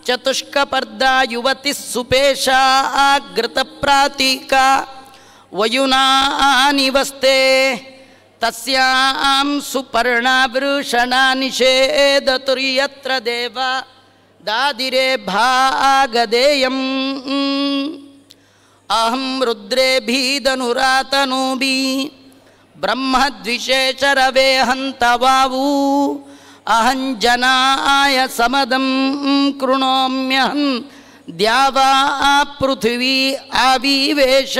ಚತುಷ್ಕಪರ್ಧ ಯುವತಿ ಸುಪೇಶ ಘೃತಪ್ರಾತೀಕ ವಯುನಾ ನಿವಸ್ತೆ ತಸ್ಯಾಂ ಸುಪರ್ಣಾಭೃಷಣ ನಿಷೇಧತುರ್ಯತ್ರ ದೇವ ದಾದಿರೇ ಭಾಗದೇಯಂ ಅಹಂ ರುದ್ರೇಭಿಧನುರಾತನೂಭಿ ಬ್ರಹ್ಮದ್ವಿಷೇಚರವೇ ಹಂತವಾವು ಅಹಂ ಜನಾಯ ಸಮದಂ ಕೃಣೋಮ್ಯಹಂ ದ್ಯಾವಾ ಪೃಥಿವೀ ಆವಿವೇಶ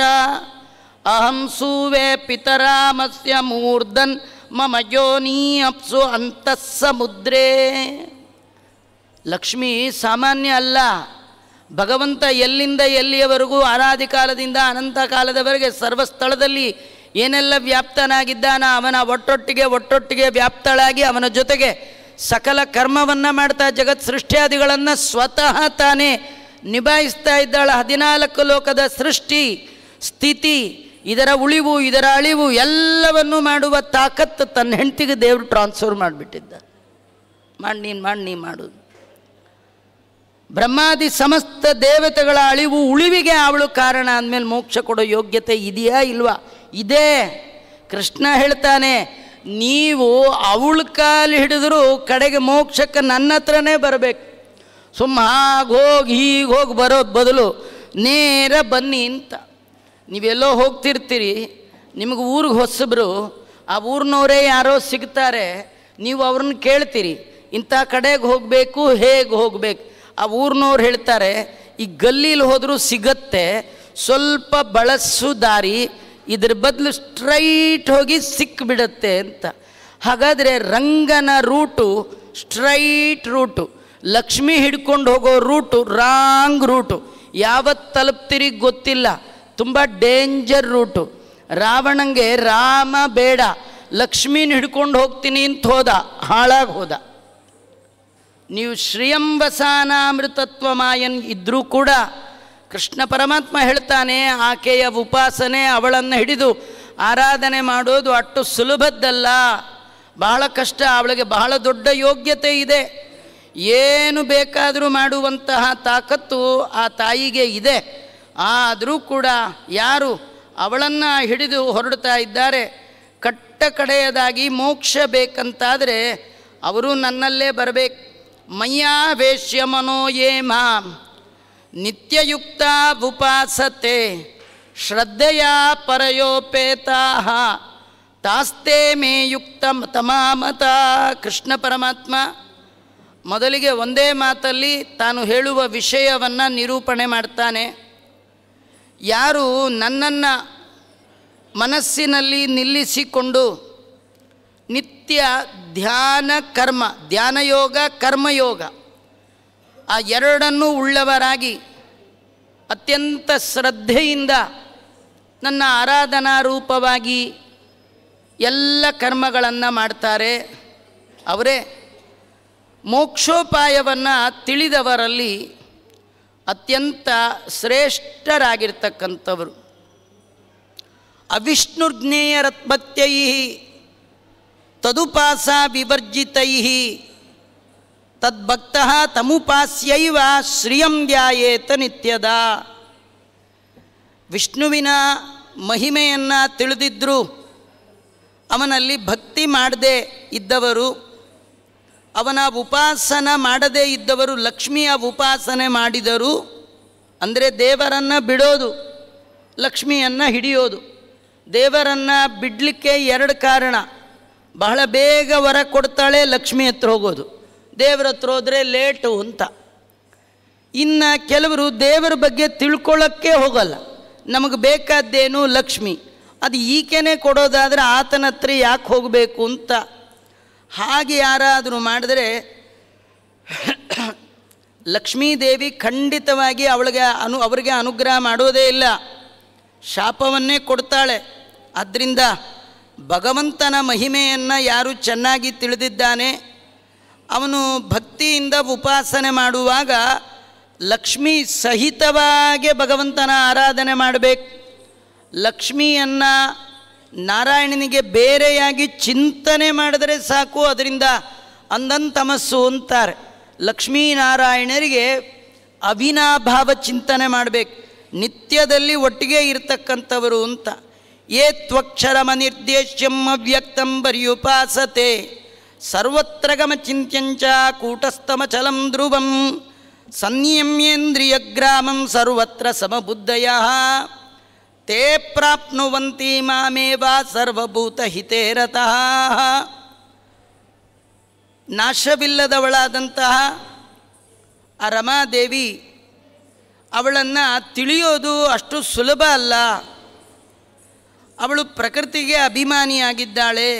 ಅಹಂ ಸುವೇ ಪಿತರಾಮಸ್ಯ ಮೂರ್ಧನ್ ಮಮ ಯೋನಿ ಅಪ್ಸು ಅಂತಃ ಸಮುದ್ರೇ. ಲಕ್ಷ್ಮಿ ಸಾಮಾನ್ಯ ಅಲ್ಲ. ಭಗವಂತ ಎಲ್ಲಿಂದ ಎಲ್ಲಿಯವರೆಗೂ ಅನಾದಿ ಕಾಲದಿಂದ ಅನಂತ ಕಾಲದವರೆಗೆ ಸರ್ವಸ್ಥಳದಲ್ಲಿ ಏನೆಲ್ಲ ವ್ಯಾಪ್ತನಾಗಿದ್ದಾನ, ಅವನ ಒಟ್ಟೊಟ್ಟಿಗೆ ವ್ಯಾಪ್ತಳಾಗಿ ಅವನ ಜೊತೆಗೆ ಸಕಲ ಕರ್ಮವನ್ನು ಮಾಡ್ತಾ ಜಗತ್ ಸೃಷ್ಟಿಯಾದಿಗಳನ್ನು ಸ್ವತಃ ತಾನೇ ನಿಭಾಯಿಸ್ತಾ ಇದ್ದಾಳ. 14 ಲೋಕದ ಸೃಷ್ಟಿ ಸ್ಥಿತಿ, ಇದರ ಉಳಿವು ಇದರ ಅಳಿವು ಎಲ್ಲವನ್ನೂ ಮಾಡುವ ತಾಕತ್ತು ತನ್ನ ಹೆಂಡತಿಗೆ ದೇವರು ಟ್ರಾನ್ಸ್ಫರ್ ಮಾಡಿಬಿಟ್ಟಿದ್ದ. ನೀನು ಮಾಡು. ಬ್ರಹ್ಮಾದಿ ಸಮಸ್ತ ದೇವತೆಗಳ ಅಳಿವು ಉಳಿವಿಗೆ ಅವಳು ಕಾರಣ ಅಂದಮೇಲೆ ಮೋಕ್ಷ ಕೊಡೋ ಯೋಗ್ಯತೆ ಇದೆಯಾ ಇಲ್ವಾ? ಇದೇ. ಕೃಷ್ಣ ಹೇಳ್ತಾನೆ, ನೀವು ಅವಳ ಕಾಲು ಹಿಡಿದ್ರು ಕಡೆಗೆ ಮೋಕ್ಷಕ್ಕೆ ನನ್ನ ಹತ್ರನೇ ಬರಬೇಕು. ಹಾಗೆ ಹೋಗಿ ಬರೋದು ಬದಲು ನೇರ ಬನ್ನಿ ಅಂತ. ನೀವೆಲ್ಲೋ ಹೋಗ್ತಿರ್ತೀರಿ, ನಿಮಗೆ ಊರಿಗೆ ಹೊಸಬ್ರು, ಆ ಊರಿನವರೇ ಯಾರೋ ಸಿಗ್ತಾರೆ, ನೀವು ಅವ್ರನ್ನ ಕೇಳ್ತೀರಿ ಇಂಥ ಕಡೆಗೆ ಹೋಗಬೇಕು, ಹೇಗೆ ಹೋಗಬೇಕು. ಆ ಊರಿನವ್ರು ಹೇಳ್ತಾರೆ, ಈ ಗಲ್ಲೀಲಿ ಹೋದರೂ ಸಿಗತ್ತೆ, ಸ್ವಲ್ಪ ಬಳಸು ದಾರಿ, ಇದ್ರ ಬದಲು ಸ್ಟ್ರೈಟ್ ಹೋಗಿ ಸಿಕ್ಕಿಬಿಡತ್ತೆ ಅಂತ. ಹಾಗಾದರೆ ರಂಗನ ರೂಟು ಸ್ಟ್ರೈಟ್ ರೂಟು, ಲಕ್ಷ್ಮಿ ಹಿಡ್ಕೊಂಡು ಹೋಗೋ ರೂಟು ರಾಂಗ್ ರೂಟು. ಯಾವತ್ತು ತಲುಪ್ತೀರಿ ಗೊತ್ತಿಲ್ಲ, ತುಂಬ ಡೇಂಜರ್ ರೂಟು. ರಾವಣಂಗೆ ರಾಮ ಬೇಡ, ಲಕ್ಷ್ಮೀನ ಹಿಡ್ಕೊಂಡು ಹೋಗ್ತೀನಿ ಅಂತ ಹೋದ, ಹಾಳಾಗಿ ಹೋದ. ನೀವು ಶ್ರಿಯಂಬಸಾನಾಮೃತತ್ವ ಮಾಯನ್ ಇದ್ದರೂ ಕೂಡ ಕೃಷ್ಣ ಪರಮಾತ್ಮ ಹೇಳ್ತಾನೆ, ಆಕೆಯ ಉಪಾಸನೆ, ಅವಳನ್ನು ಹಿಡಿದು ಆರಾಧನೆ ಮಾಡೋದು ಅಷ್ಟು ಸುಲಭದ್ದಲ್ಲ, ಬಹಳ ಕಷ್ಟ. ಅವಳಿಗೆ ಬಹಳ ದೊಡ್ಡ ಯೋಗ್ಯತೆ ಇದೆ, ಏನು ಬೇಕಾದರೂ ಮಾಡುವಂತಹ ತಾಕತ್ತು ಆ ತಾಯಿಗೆ ಇದೆ. ಆದರೂ ಕೂಡ ಯಾರು ಅವಳನ್ನು ಹಿಡಿದು ಹೊರಡ್ತಾ ಇದ್ದಾರೆ, ಕಡೆಯದಾಗಿ ಮೋಕ್ಷ ಬೇಕಂತಾದರೆ ಅವರು ನನ್ನಲ್ಲೇ ಬರಬೇಕು. ಮಯ್ಯಾವೇಶ್ಯ ಮನೋ ಯೇ ಮಾಂ ನಿತ್ಯಯುಕ್ತ ಉಪಾಸತೆ ಶ್ರದ್ಧೆಯ ಪರಯೋಪೇತಾಃ ತಾಸ್ತೆ ಮೇ ಯುಕ್ತ ತಮಾಮತ. ಕೃಷ್ಣ ಪರಮಾತ್ಮ ಮೊದಲಿಗೆ ಒಂದೇ ಮಾತಲ್ಲಿ ತಾನು ಹೇಳುವ ವಿಷಯವನ್ನು ನಿರೂಪಣೆ ಮಾಡ್ತಾನೆ. ಯಾರು ನನ್ನನ್ನು ಮನಸ್ಸಿನಲ್ಲಿ ನಿಲ್ಲಿಸಿಕೊಂಡು ನಿತ್ಯ ಧ್ಯಾನ ಕರ್ಮ, ಧ್ಯಾನಯೋಗ ಕರ್ಮಯೋಗ ಆ ಎರಡನ್ನೂ ಉಳ್ಳವರಾಗಿ ಅತ್ಯಂತ ಶ್ರದ್ಧೆಯಿಂದ ನನ್ನ ಆರಾಧನಾ ರೂಪವಾಗಿ ಎಲ್ಲ ಕರ್ಮಗಳನ್ನು ಮಾಡ್ತಾರೆ, ಅವರೇ ಮೋಕ್ಷೋಪಾಯವನ್ನು ತಿಳಿದವರಲ್ಲಿ ಅತ್ಯಂತ ಶ್ರೇಷ್ಠರಾಗಿರ್ತಕ್ಕಂಥವರು. ಅವಿಷ್ಣುರ್ಜ್ಞೇಯರತ್ಪತ್ಯೈ ತದುಪಾಸ ವಿವರ್ಜಿತೈ ತದ್ಭಕ್ತಃ ತಮುಪಾಸ್ಯೈವ ಶ್ರಿಯಂ ಧ್ಯಾಯೇತ ನಿತ್ಯದ. ವಿಷ್ಣುವಿನ ಮಹಿಮೆಯನ್ನು ತಿಳಿದಿದ್ದರೂ ಅವನಲ್ಲಿ ಭಕ್ತಿ ಮಾಡದೇ ಇದ್ದವರು, ಅವನ ಉಪಾಸನ ಮಾಡದೇ ಇದ್ದವರು ಲಕ್ಷ್ಮಿಯ ಉಪಾಸನೆ ಮಾಡಿದರು ಅಂದರೆ ದೇವರನ್ನು ಬಿಡೋದು, ಲಕ್ಷ್ಮಿಯನ್ನು ಹಿಡಿಯೋದು. ದೇವರನ್ನು ಬಿಡಲಿಕ್ಕೆ ಎರಡು ಕಾರಣ. ಬಹಳ ಬೇಗ ವರ ಕೊಡ್ತಾಳೆ, ಲಕ್ಷ್ಮಿ ಹತ್ರ ಹೋಗೋದು, ದೇವರ ಹತ್ರ ಹೋದರೆ ಲೇಟು ಅಂತ. ಇನ್ನು ಕೆಲವರು ದೇವರ ಬಗ್ಗೆ ತಿಳ್ಕೊಳ್ಳೋಕ್ಕೆ ಹೋಗಲ್ಲ, ನಮಗೆ ಬೇಕಾದ್ದೇನು ಲಕ್ಷ್ಮಿ, ಅದು ಈಕೆನೇ ಕೊಡೋದಾದರೆ ಆತನ ಹತ್ರ ಯಾಕೆ ಹೋಗಬೇಕು ಅಂತ. ಹಾಗೆ ಯಾರಾದರೂ ಮಾಡಿದರೆ ಲಕ್ಷ್ಮೀದೇವಿ ಖಂಡಿತವಾಗಿ ಅವರಿಗೆ ಅನುಗ್ರಹ ಮಾಡೋದೇ ಇಲ್ಲ, ಶಾಪವನ್ನೇ ಕೊಡ್ತಾಳೆ. ಆದ್ದರಿಂದ ಭಗವಂತನ ಮಹಿಮೆಯನ್ನು ಯಾರು ಚೆನ್ನಾಗಿ ತಿಳಿದಿದ್ದಾನೆ ಅವನು ಭಕ್ತಿಯಿಂದ ಉಪಾಸನೆ ಮಾಡುವಾಗ ಲಕ್ಷ್ಮೀ ಸಹಿತವಾಗಿ ಭಗವಂತನ ಆರಾಧನೆ ಮಾಡಬೇಕು. ಲಕ್ಷ್ಮಿಯನ್ನು ನಾರಾಯಣನಿಗೆ ಬೇರೆಯಾಗಿ ಚಿಂತನೆ ಮಾಡಿದರೆ ಸಾಕು, ಅದರಿಂದ ಅಂಧಂತಮಸ್ಸು ಅಂತಾರೆ. ಲಕ್ಷ್ಮೀನಾರಾಯಣರಿಗೆ ಅವಿನಾಭಾವ ಚಿಂತನೆ ಮಾಡಬೇಕು, ನಿತ್ಯದಲ್ಲಿ ಒಟ್ಟಿಗೆ ಇರತಕ್ಕಂಥವರು ಅಂತ. ಯೇ ತ್ವಕ್ಷರಮನಿರ್ದೇಶ್ಯಂ ಅವ್ಯಕ್ತಂ ಪರ್ಯುಪಾಸತೆ ಸರ್ವತ್ರ ಗಮಚಿಂತ್ಯಂಚ ಕೂಟಸ್ಥಮಚಲಂ ಧ್ರುವಂ ಸಂಯಮ್ಯೇಂದ್ರಿಯಗ್ರಾಮಂ ಸರ್ವತ್ರ ಸಮಬುದ್ಧಯಃ ತೇ ಪ್ರಾಪ್ನುವಂತಿ ಮಾಮೇವ ಸರ್ವಭೂತಹಿತೇ ರತಃ. ನಾಶವಿಲ್ಲದವಳಾದಂತಹ ಆ ರಮಾದೇವಿ, ಅವಳನ್ನು ತಿಳಿಯೋದು ಅಷ್ಟು ಸುಲಭ ಅಲ್ಲ. ಅವಳು ಪ್ರಕೃತಿಗೆ ಅಭಿಮಾನಿಯಾಗಿದ್ದಾಳೆ,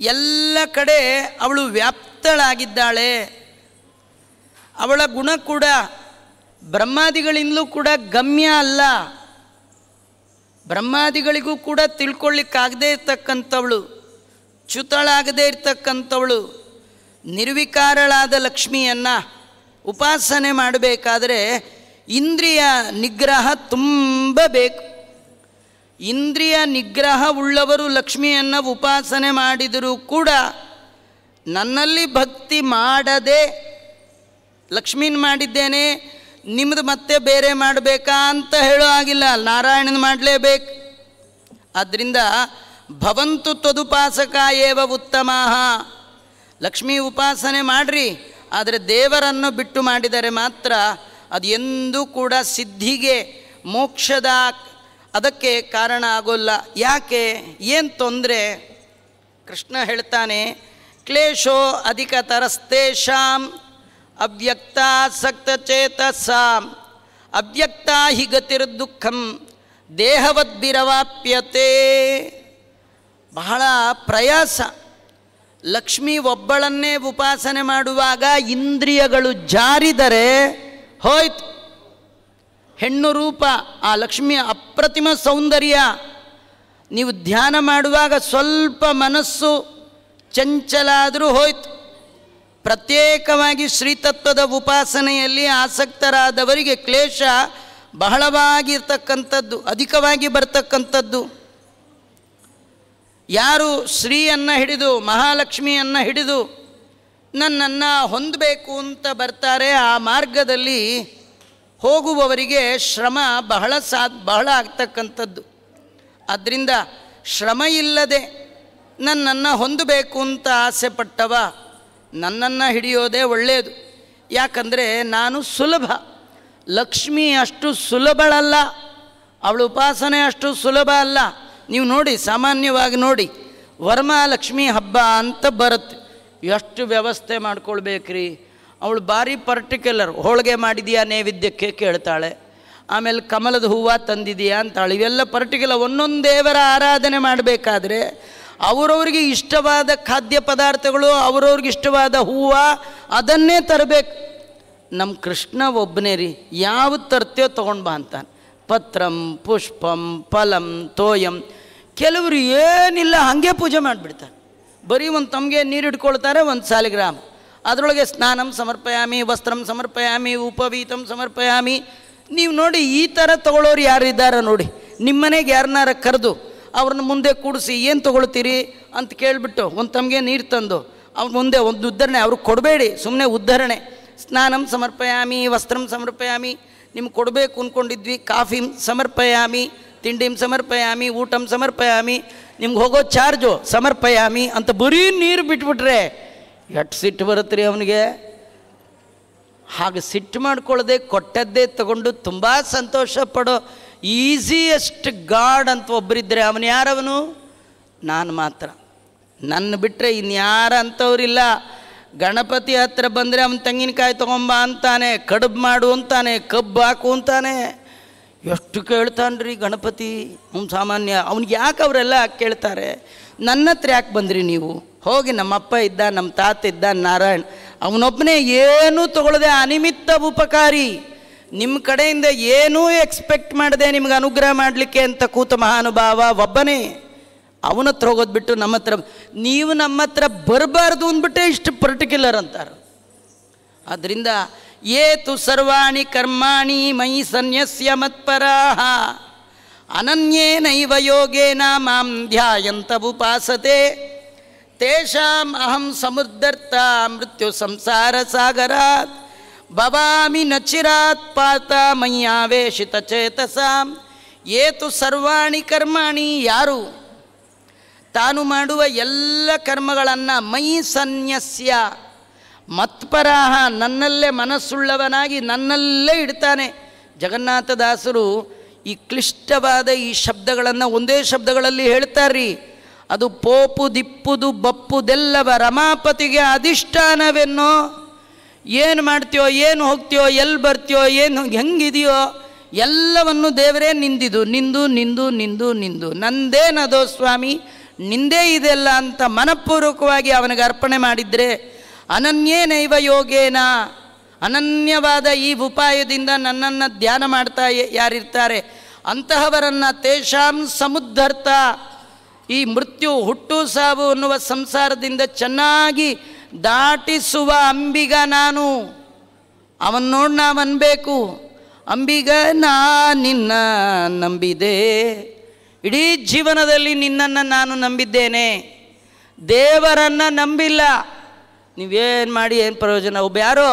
ಎಲ್ಲ ಕಡೆ ಅವಳು ವ್ಯಾಪ್ತಳಾಗಿದ್ದಾಳೆ. ಅವಳ ಗುಣ ಕೂಡ ಬ್ರಹ್ಮಾದಿಗಳಿಂದಲೂ ಕೂಡ ಗಮ್ಯ ಅಲ್ಲ, ಬ್ರಹ್ಮಾದಿಗಳಿಗೂ ಕೂಡ ತಿಳ್ಕೊಳ್ಳಿಕ್ಕಾಗದೇ ಇರ್ತಕ್ಕಂಥವಳು, ಚ್ಯುತಳಾಗದೇ ಇರ್ತಕ್ಕಂಥವಳು. ನಿರ್ವಿಕಾರಳಾದ ಲಕ್ಷ್ಮಿಯನ್ನು ಉಪಾಸನೆ ಮಾಡಬೇಕಾದ್ರೆ ಇಂದ್ರಿಯ ನಿಗ್ರಹ ತುಂಬ ಬೇಕು. ಇಂದ್ರಿಯ ನಿಗ್ರಹ ಉಳ್ಳವರು ಲಕ್ಷ್ಮಿಯನ್ನು ಉಪಾಸನೆ ಮಾಡಿದರೂ ಕೂಡ ನನ್ನಲ್ಲಿ ಭಕ್ತಿ ಮಾಡದೆ ಲಕ್ಷ್ಮೀನ ಮಾಡಿದ್ದೇನೆ ನಿಮ್ಮದು ಮತ್ತೆ ಬೇರೆ ಮಾಡಬೇಕಾ ಅಂತ ಹೇಳೋ ಆಗಿಲ್ಲ, ನಾರಾಯಣನ ಮಾಡಲೇಬೇಕು. ಆದ್ದರಿಂದ ಭವಂತು ತ್ವದುಪಾಸಕ ಏವ ಉತ್ತಮಾಃ. ಲಕ್ಷ್ಮೀ ಉಪಾಸನೆ ಮಾಡಿರಿ, ಆದರೆ ದೇವರನ್ನು ಬಿಟ್ಟು ಮಾಡಿದರೆ ಮಾತ್ರ ಅದು ಎಂದೂ ಕೂಡ ಸಿದ್ಧಿಗೆ ಮೋಕ್ಷದ ಅದಕ್ಕೆ ಕಾರಣ ಆಗೋಲ್ಲ. ಯಾಕೆ, ಏನು ತೊಂದರೆ? ಕೃಷ್ಣ ಹೇಳ್ತಾನೆ, ಕ್ಲೇಶೋ ಅಧಿಕತರಸ್ತೇಷಾಂ ಅವ್ಯಕ್ತಾಸಕ್ತಚೇತಸಾಂ ಅವ್ಯಕ್ತಾ ಹಿ ಗತಿರ್ದುಃಖಂ ದೇಹವದ್ಭಿರವಾಪ್ಯತೆ. ಬಹಳ ಪ್ರಯಾಸ. ಲಕ್ಷ್ಮಿ ಒಬ್ಬಳನ್ನೇ ಉಪಾಸನೆ ಮಾಡುವಾಗ ಇಂದ್ರಿಯಗಳು ಜಾರಿದರೆ ಹೋಯ್ತು. ಹೆಣ್ಣು ರೂಪ ಆ ಲಕ್ಷ್ಮಿಯ ಅಪ್ರತಿಮ ಸೌಂದರ್ಯ. ನೀವು ಧ್ಯಾನ ಮಾಡುವಾಗ ಸ್ವಲ್ಪ ಮನಸ್ಸು ಚಂಚಲ ಆದರೂ ಹೋಯ್ತು. ಪ್ರತ್ಯೇಕವಾಗಿ ಶ್ರೀತತ್ವದ ಉಪಾಸನೆಯಲ್ಲಿ ಆಸಕ್ತರಾದವರಿಗೆ ಕ್ಲೇಶ ಬಹಳವಾಗಿರ್ತಕ್ಕಂಥದ್ದು, ಅಧಿಕವಾಗಿ ಬರ್ತಕ್ಕಂಥದ್ದು. ಯಾರು ಶ್ರೀಯನ್ನು ಹಿಡಿದು ಮಹಾಲಕ್ಷ್ಮಿಯನ್ನು ಹಿಡಿದು ನನ್ನನ್ನು ಹೊಂದಬೇಕು ಅಂತ ಬರ್ತಾರೆ, ಆ ಮಾರ್ಗದಲ್ಲಿ ಹೋಗುವವರಿಗೆ ಶ್ರಮ ಬಹಳ ಆಗ್ತಕ್ಕಂಥದ್ದು. ಆದ್ದರಿಂದ ಶ್ರಮ ಇಲ್ಲದೆ ನನ್ನನ್ನು ಹೊಂದಬೇಕು ಅಂತ ಆಸೆ ಪಟ್ಟವ ನನ್ನನ್ನು ಹಿಡಿಯೋದೇ ಒಳ್ಳೆಯದು. ಯಾಕಂದರೆ ನಾನು ಸುಲಭ, ಲಕ್ಷ್ಮಿ ಅಷ್ಟು ಸುಲಭಳಲ್ಲ, ಅವಳ ಉಪಾಸನೆ ಅಷ್ಟು ಸುಲಭ ಅಲ್ಲ. ನೀವು ನೋಡಿ, ಸಾಮಾನ್ಯವಾಗಿ ನೋಡಿ, ವರಮಹಾಲಕ್ಷ್ಮಿ ಹಬ್ಬ ಅಂತ ಬರುತ್ತೆ, ಎಷ್ಟು ವ್ಯವಸ್ಥೆ ಮಾಡ್ಕೊಳ್ಬೇಕ್ರಿ. ಅವಳು ಭಾರಿ ಪರ್ಟಿಕ್ಯುಲರ್. ಹೋಳಿಗೆ ಮಾಡಿದೆಯಾ ನೈವೇದ್ಯಕ್ಕೆ ಕೇಳ್ತಾಳೆ, ಆಮೇಲೆ ಕಮಲದ ಹೂವು ತಂದಿದೆಯಾ ಅಂತಾಳೆ. ಇವೆಲ್ಲ ಪರ್ಟಿಕ್ಯುಲರ್. ಒಂದೊಂದು ದೇವರ ಆರಾಧನೆ ಮಾಡಬೇಕಾದ್ರೆ ಅವರವ್ರಿಗೆ ಇಷ್ಟವಾದ ಖಾದ್ಯ ಪದಾರ್ಥಗಳು, ಅವರವ್ರಿಗೆ ಇಷ್ಟವಾದ ಹೂವು ಅದನ್ನೇ ತರಬೇಕು. ನಮ್ಮ ಕೃಷ್ಣ ಒಬ್ಬನೇ ರೀ, ಯಾವುದು ತರ್ತೀಯೋ ತೊಗೊಂಡು ಬಾ ಅಂತಾನೆ. ಪತ್ರಂ ಪುಷ್ಪಂ ಫಲಂ ತೋಯಂ. ಕೆಲವರು ಏನಿಲ್ಲ ಹಾಗೆ ಪೂಜೆ ಮಾಡಿಬಿಡ್ತಾರೆ. ಬರೀ ಒಂದು ತಮಗೆ ನೀರು ಇಟ್ಕೊಳ್ತಾರೆ, ಒಂದು ಸಾಲಿಗ್ರಾಮ, ಅದರೊಳಗೆ ಸ್ನಾನಂ ಸಮರ್ಪಯಾಮಿ, ವಸ್ತ್ರಂ ಸಮರ್ಪಯಾಮಿ, ಉಪವೀತಂ ಸಮರ್ಪಯಾಮಿ. ನೀವು ನೋಡಿ, ಈ ಥರ ತೊಗೊಳ್ಳೋರು ಯಾರಿದ್ದಾರೆ ನೋಡಿ. ನಿಮ್ಮನೆಗೆ ಯಾರನ್ನಾರ ಕರೆದು ಅವ್ರನ್ನ ಮುಂದೆ ಕೂಡಿಸಿ ಏನು ತೊಗೊಳ್ತೀರಿ ಅಂತ ಕೇಳಿಬಿಟ್ಟು ಒಂದು ತಮಗೆ ನೀರು ತಂದು ಅವ್ರ ಮುಂದೆ ಒಂದು ಉದ್ಧರಣೆ ಅವ್ರಿಗೆ ಕೊಡಬೇಡಿ, ಸುಮ್ಮನೆ ಉದ್ಧರಣೆ. ಸ್ನಾನಂ ಸಮರ್ಪಯಾಮಿ, ವಸ್ತ್ರಂ ಸಮರ್ಪಯಾಮಿ, ನಿಮ್ಗೆ ಕೊಡಬೇಕು ಅಂದ್ಕೊಂಡಿದ್ವಿ, ಕಾಫಿಂ ಸಮರ್ಪಯಾಮಿ, ತಿಂಡಿಂ ಸಮರ್ಪಯಾಮಿ, ಊಟಂ ಸಮರ್ಪಯಾಮಿ, ನಿಮ್ಗೆ ಹೋಗೋ ಚಾರ್ಜು ಸಮರ್ಪಯಾಮಿ ಅಂತ ಬರೀ ನೀರು ಬಿಟ್ಬಿಟ್ರೆ ಎಷ್ಟು ಸಿಟ್ಟು ಬರುತ್ತೆ ರೀ ಅವನಿಗೆ. ಹಾಗೆ ಸಿಟ್ಟು ಮಾಡ್ಕೊಳ್ಳದೆ ಕೊಟ್ಟದ್ದೇ ತಗೊಂಡು ತುಂಬ ಸಂತೋಷ ಪಡೋ ಈಸಿಯೆಸ್ಟ್ ಗಾಡ್ ಅಂತ ಒಬ್ಬರಿದ್ದರೆ ಅವನು ಯಾರವನು? ನಾನು ಮಾತ್ರ. ನನ್ನ ಬಿಟ್ಟರೆ ಇನ್ಯಾರ ಅಂಥವ್ರಿಲ್ಲ. ಗಣಪತಿ ಹತ್ರ ಬಂದರೆ ಅವನು ತೆಂಗಿನಕಾಯಿ ತೊಗೊಂಬ ಅಂತಾನೆ, ಕಡುಬು ಮಾಡು ಅಂತಾನೆ, ಕಬ್ಬು ಹಾಕು ಅಂತಾನೆ. ಎಷ್ಟು ಕೇಳ್ತಾನ್ರಿ ಗಣಪತಿ. ಅವ್ನು ಸಾಮಾನ್ಯ. ಅವ್ನಿಗೆ ಯಾಕೆ ಅವರೆಲ್ಲ ಕೇಳ್ತಾರೆ? ನನ್ನ ಹತ್ರ ಯಾಕೆ ಬಂದ್ರಿ ನೀವು? ಹೋಗಿ ನಮ್ಮಪ್ಪ ಇದ್ದ, ನಮ್ಮ ತಾತ ಇದ್ದ, ನಾರಾಯಣ್, ಅವನೊಬ್ಬನೇ ಏನೂ ತೊಗೊಳ್ಳದೆ ಅನಿಮಿತ್ತ ಉಪಕಾರಿ, ನಿಮ್ಮ ಕಡೆಯಿಂದ ಏನೂ ಎಕ್ಸ್ಪೆಕ್ಟ್ ಮಾಡದೆ ನಿಮ್ಗೆ ಅನುಗ್ರಹ ಮಾಡಲಿಕ್ಕೆ ಅಂತ ಕೂತ ಮಹಾನುಭಾವ ಒಬ್ಬನೇ. ಅವನ ಹತ್ರ ಹೋಗೋದು ಬಿಟ್ಟು ನಮ್ಮ ಹತ್ರ ನೀವು ನಮ್ಮ ಹತ್ರ ಬರಬಾರ್ದು ಅಂದ್ಬಿಟ್ಟೆ ಇಷ್ಟು ಪರ್ಟಿಕ್ಯುಲರ್ ಅಂತಾರೆ. ಆದ್ದರಿಂದ ಏತು ಸರ್ವಾಣಿ ಕರ್ಮಾಣಿ ಮಯಿ ಸನ್ಯಸ್ಯ ಮತ್ಪರಾಃ ಅನನ್ಯೇನೈವ ಯೋಗೇನ ಮಾಂ ಧ್ಯಾಯಂತ ಉಪಾಸತೆ ತೇಷಾಂ ಅಹಂ ಸಮುದ್ಧರ್ತ ಮೃತ್ಯು ಸಂಸಾರ ಸಾಗರಾತ್ ಭವಾಮಿ ನಚಿರಾತ್ ಪಾತ ಮಯ್ಯಾವೇಶಿತ ಚೇತಸಾಂ. ಏತು ಸರ್ವಾಣಿ ಕರ್ಮಾಣಿ, ಯಾರು ತಾನು ಮಾಡುವ ಎಲ್ಲ ಕರ್ಮಗಳನ್ನು ಮಯಿ ಸನ್ಯಸ್ಯ ಮತ್ಪರಾಹ, ನನ್ನಲ್ಲೇ ಮನಸ್ಸುಳ್ಳವನಾಗಿ ನನ್ನಲ್ಲೇ ಇಡ್ತಾನೆ. ಜಗನ್ನಾಥದಾಸರು ಈ ಕ್ಲಿಷ್ಟವಾದ ಈ ಶಬ್ದಗಳನ್ನು ಒಂದೇ ಶಬ್ದಗಳಲ್ಲಿ ಹೇಳ್ತಾರ್ರಿ. ಅದು ಪೋಪು ದಿಪ್ಪುದು ಬಪ್ಪುದೆಲ್ಲವ ರಮಾಪತಿಗೆ ಅಧಿಷ್ಠಾನವೆನ್ನೋ. ಏನು ಮಾಡ್ತೀಯೋ, ಏನು ಹೋಗ್ತೀಯೋ, ಎಲ್ಲಿ ಬರ್ತೀಯೋ, ಏನು ಹೆಂಗಿದೆಯೋ ಎಲ್ಲವನ್ನು ದೇವರೇ ನಿಂದಿದು, ನಿಂದು ನಿಂದು ನಿಂದು ನಿಂದು, ನಂದೇನದೋ ಸ್ವಾಮಿ ನಿಂದೇ ಇದೆಲ್ಲ ಅಂತ ಮನಪೂರ್ವಕವಾಗಿ ಅವನಿಗೆ ಅರ್ಪಣೆ ಮಾಡಿದರೆ ಅನನ್ಯೇನೈವ ಯೋಗೇನ, ಅನನ್ಯವಾದ ಈ ಉಪಾಯದಿಂದ ನನ್ನನ್ನು ಧ್ಯಾನ ಮಾಡ್ತಾ ಯಾರಿರ್ತಾರೆ ಅಂತಹವರನ್ನು ತೇಷಾಂ ಸಮುದ್ಧರ್ತ, ಈ ಮೃತ್ಯು ಹುಟ್ಟು ಸಾವು ಅನ್ನುವ ಸಂಸಾರದಿಂದ ಚೆನ್ನಾಗಿ ದಾಟಿಸುವ ಅಂಬಿಗ ನಾನು. ಅವನು ನೋಡಿ ನಾವು ಅನ್ಬೇಕು, ಅಂಬಿಗ ನಾ ನಿನ್ನ ನಂಬಿದೆ, ಇಡೀ ಜೀವನದಲ್ಲಿ ನಿನ್ನನ್ನು ನಾನು ನಂಬಿದ್ದೇನೆ, ದೇವರನ್ನು ನಂಬಿಲ್ಲ. ನೀವೇನು ಮಾಡಿ ಏನು ಪ್ರಯೋಜನ? ಒಬ್ಬ ಯಾರೋ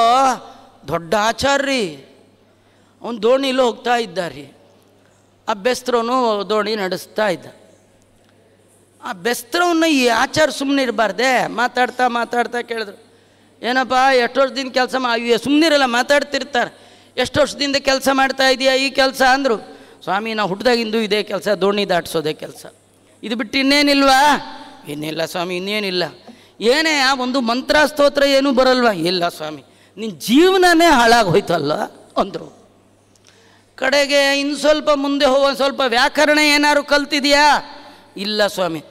ದೊಡ್ಡ ಆಚಾರ್ರಿ, ಅವನು ದೋಣಿಲೂ ಹೋಗ್ತಾ ಇದ್ದಾರೆ. ಆ ಬೆಸ್ತರವನು ದೋಣಿ ನಡೆಸ್ತಾ ಇದ್ದ. ಆ ಬೆಸ್ತರವನ್ನ ಈ ಆಚಾರ ಸುಮ್ಮನೆ ಇರಬಾರ್ದೆ, ಮಾತಾಡ್ತಾ ಮಾತಾಡ್ತಾ ಕೇಳಿದ್ರು, ಏನಪ್ಪ ಎಷ್ಟು ವರ್ಷದಿಂದ ಕೆಲಸ ಸುಮ್ಮನಿರಲ್ಲ, ಮಾತಾಡ್ತಿರ್ತಾರೆ. ಎಷ್ಟು ವರ್ಷದಿಂದ ಕೆಲಸ ಮಾಡ್ತಾ ಇದೆಯಾ ಈ ಕೆಲಸ ಅಂದರು. ಸ್ವಾಮಿ ನಾವು ಹುಟ್ಟಿದಾಗಿಂದು ಇದೇ ಕೆಲಸ, ದೋಣಿ ದಾಟಿಸೋದೇ ಕೆಲಸ, ಇದು ಬಿಟ್ಟು ಇನ್ನೇನಿಲ್ವಾ? ಏನಿಲ್ಲ ಸ್ವಾಮಿ, ಇನ್ನೇನಿಲ್ಲ. ಏನೇ ಒಂದು ಮಂತ್ರ ಸ್ತೋತ್ರ ಏನೂ ಬರಲ್ವಾ? ಇಲ್ಲ ಸ್ವಾಮಿ, ನಿನ್ನ ಜೀವನನೇ ಹಾಳಾಗೋಯ್ತಲ್ಲ ಅಂದರು. ಕಡೆಗೆ ಇನ್ನು ಸ್ವಲ್ಪ ಮುಂದೆ ಹೋಗೋ ಸ್ವಲ್ಪ ವ್ಯಾಕರಣ ಏನಾದ್ರು ಕಲ್ತಿದೆಯಾ? ಇಲ್ಲ ಸ್ವಾಮಿ,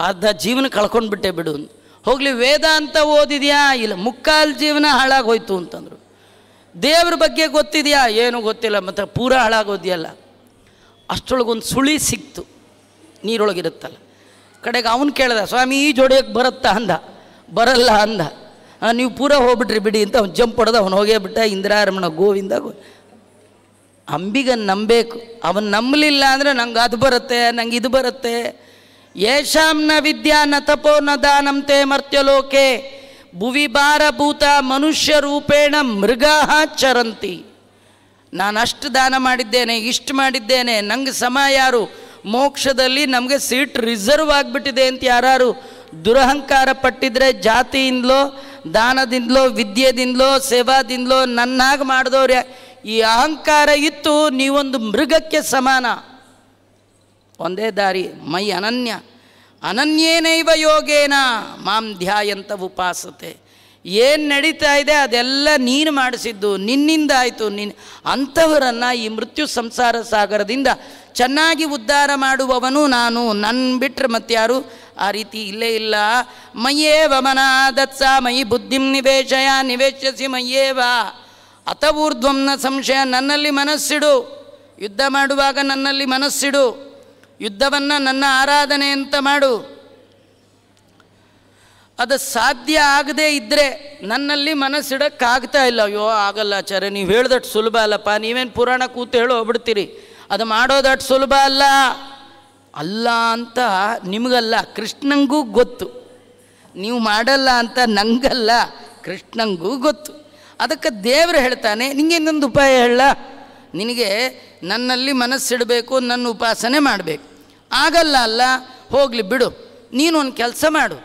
ಅರ್ಧ ಜೀವನ ಕಳ್ಕೊಂಡು ಬಿಟ್ಟೆ ಬಿಡು. ಹೋಗಲಿ ವೇದಾಂತ ಓದಿದೆಯಾ? ಇಲ್ಲ, ಮುಕ್ಕಾಲು ಜೀವನ ಹಾಳಾಗೋಯ್ತು ಅಂತಂದರು. ದೇವ್ರ ಬಗ್ಗೆ ಗೊತ್ತಿದೆಯಾ? ಏನೂ ಗೊತ್ತಿಲ್ಲ, ಮತ್ತು ಪೂರ ಹಾಳಾಗೋದಿಯಲ್ಲ. ಅಷ್ಟರೊಳಗೊಂದು ಸುಳಿ ಸಿಕ್ತು, ನೀರೊಳಗಿರುತ್ತಲ್ಲ. ಕಡೆಗೆ ಅವನು ಕೇಳ್ದ, ಸ್ವಾಮಿ ಈ ಜೋಡಿಯಕ್ಕೆ ಬರುತ್ತಾ ಅಂದ. ಬರಲ್ಲ ಅಂದ. ನೀವು ಪೂರ ಹೋಗ್ಬಿಟ್ರಿ ಬಿಡಿ ಅಂತ ಅವ್ನು ಜಂಪ್ ಹೊಡೆದ, ಅವನು ಹೋಗೇ ಬಿಟ್ಟ. ಇಂದಿರಾರಮಣ ಗೋವಿಂದ ಅಂಬಿಗ ನಂಬಬೇಕು. ಅವನು ನಂಬಲಿಲ್ಲ ಅಂದರೆ ನಂಗೆ ಅದು ಬರುತ್ತೆ, ನಂಗೆ ಇದು ಬರುತ್ತೆ. ಯೇಷಾಂ ನ ವಿದ್ಯಾ ನ ತಪೋ ನ ದಾನಂತೆ ಮರ್ತ್ಯಲೋಕೆ ಭುವಿ ಭಾರಭೂತ ಮನುಷ್ಯ ರೂಪೇಣ ಮೃಗಾಃ ಚರಂತಿ. ನಾನು ಅಷ್ಟು ದಾನ ಮಾಡಿದ್ದೇನೆ, ಇಷ್ಟು ಮಾಡಿದ್ದೇನೆ, ನಂಗೆ ಸಮ ಯಾರು? ಮೋಕ್ಷದಲ್ಲಿ ನಮಗೆ ಸೀಟ್ ರಿಸರ್ವ್ ಆಗಿಬಿಟ್ಟಿದೆ ಅಂತ ಯಾರು ದುರಹಂಕಾರ ಪಟ್ಟಿದ್ರೆ, ಜಾತಿಯಿಂದಲೋ ದಾನದಿಂದಲೋ ವಿದ್ಯೆದಿಂದಲೋ ಸೇವಾದಿಂದಲೋ ನನ್ನಾಗಿ ಮಾಡಿದವ್ರೆ, ಈ ಅಹಂಕಾರ ಇತ್ತು ನೀವೊಂದು ಮೃಗಕ್ಕೆ ಸಮಾನ. ಒಂದೇ ದಾರಿ, ಮೈ ಅನನ್ಯೇನೈವ ಯೋಗೇನ ಮಾಂ ಧ್ಯಾಯಂತ ಉಪಾಸತೆ. ಏನು ನಡೀತಾ ಇದೆ ಅದೆಲ್ಲ ನೀನು ಮಾಡಿಸಿದ್ದು, ನಿನ್ನಿಂದ ಆಯಿತು. ಅಂಥವರನ್ನು ಈ ಮೃತ್ಯು ಸಂಸಾರ ಸಾಗರದಿಂದ ಚೆನ್ನಾಗಿ ಉದ್ಧಾರ ಮಾಡುವವನು ನಾನು, ನನ್ನ ಬಿಟ್ಟರೆ ಮತ್ತಾರು ಆ ರೀತಿ ಇಲ್ಲೇ ಇಲ್ಲ. ಮಯ್ಯೇವ ಮನಾದತ್ಸ ಮಯಿ ಬುದ್ಧಿಂ ನಿವೇಶ್ಯಸಿ ಮಯ್ಯೇವ ಅತ ಊರ್ಧ್ವಂ ನ ಸಂಶಯ. ನನ್ನಲ್ಲಿ ಮನಸ್ಸಿಡು, ಯುದ್ಧ ಮಾಡುವಾಗ ನನ್ನಲ್ಲಿ ಮನಸ್ಸಿಡು, ಯುದ್ಧವನ್ನು ನನ್ನ ಆರಾಧನೆ ಅಂತ ಮಾಡು. ಅದು ಸಾಧ್ಯ ಆಗದೇ ಇದ್ದರೆ ನನ್ನಲ್ಲಿ ಮನಸ್ಸಿಡೋಕ್ಕಾಗ್ತಾ ಇಲ್ಲ. ಅಯ್ಯೋ ಆಗಲ್ಲ ಆಚಾರ್ಯ, ನೀವು ಹೇಳ್ದಟ್ಟು ಸುಲಭ ಅಲ್ಲಪ್ಪ, ನೀವೇನು ಪುರಾಣ ಕೂತು ಹೇಳೋ ಹೋಗ್ಬಿಡ್ತೀರಿ, ಅದು ಮಾಡೋದಟ್ಟು ಸುಲಭ ಅಲ್ಲ ಅಂತ ನಿಮಗಲ್ಲ, ಕೃಷ್ಣಂಗೂ ಗೊತ್ತು. ನೀವು ಮಾಡಲ್ಲ ಅಂತ ನಂಗಲ್ಲ, ಕೃಷ್ಣಂಗೂ ಗೊತ್ತು. ಅದಕ್ಕೆ ದೇವರು ಹೇಳ್ತಾನೆ, ನಿಂಗೆ ಇನ್ನೊಂದು ಉಪಾಯ ಹೇಳ, ನಿನಗೆ ನನ್ನಲ್ಲಿ ಮನಸ್ಸಿಡಬೇಕು, ನನ್ನ ಉಪಾಸನೆ ಮಾಡಬೇಕು. ಆಗಲ್ಲ ಅಲ್ಲ, ಹೋಗಲಿ ಬಿಡು, ನೀನು ಒಂದು ಕೆಲಸ ಮಾಡು,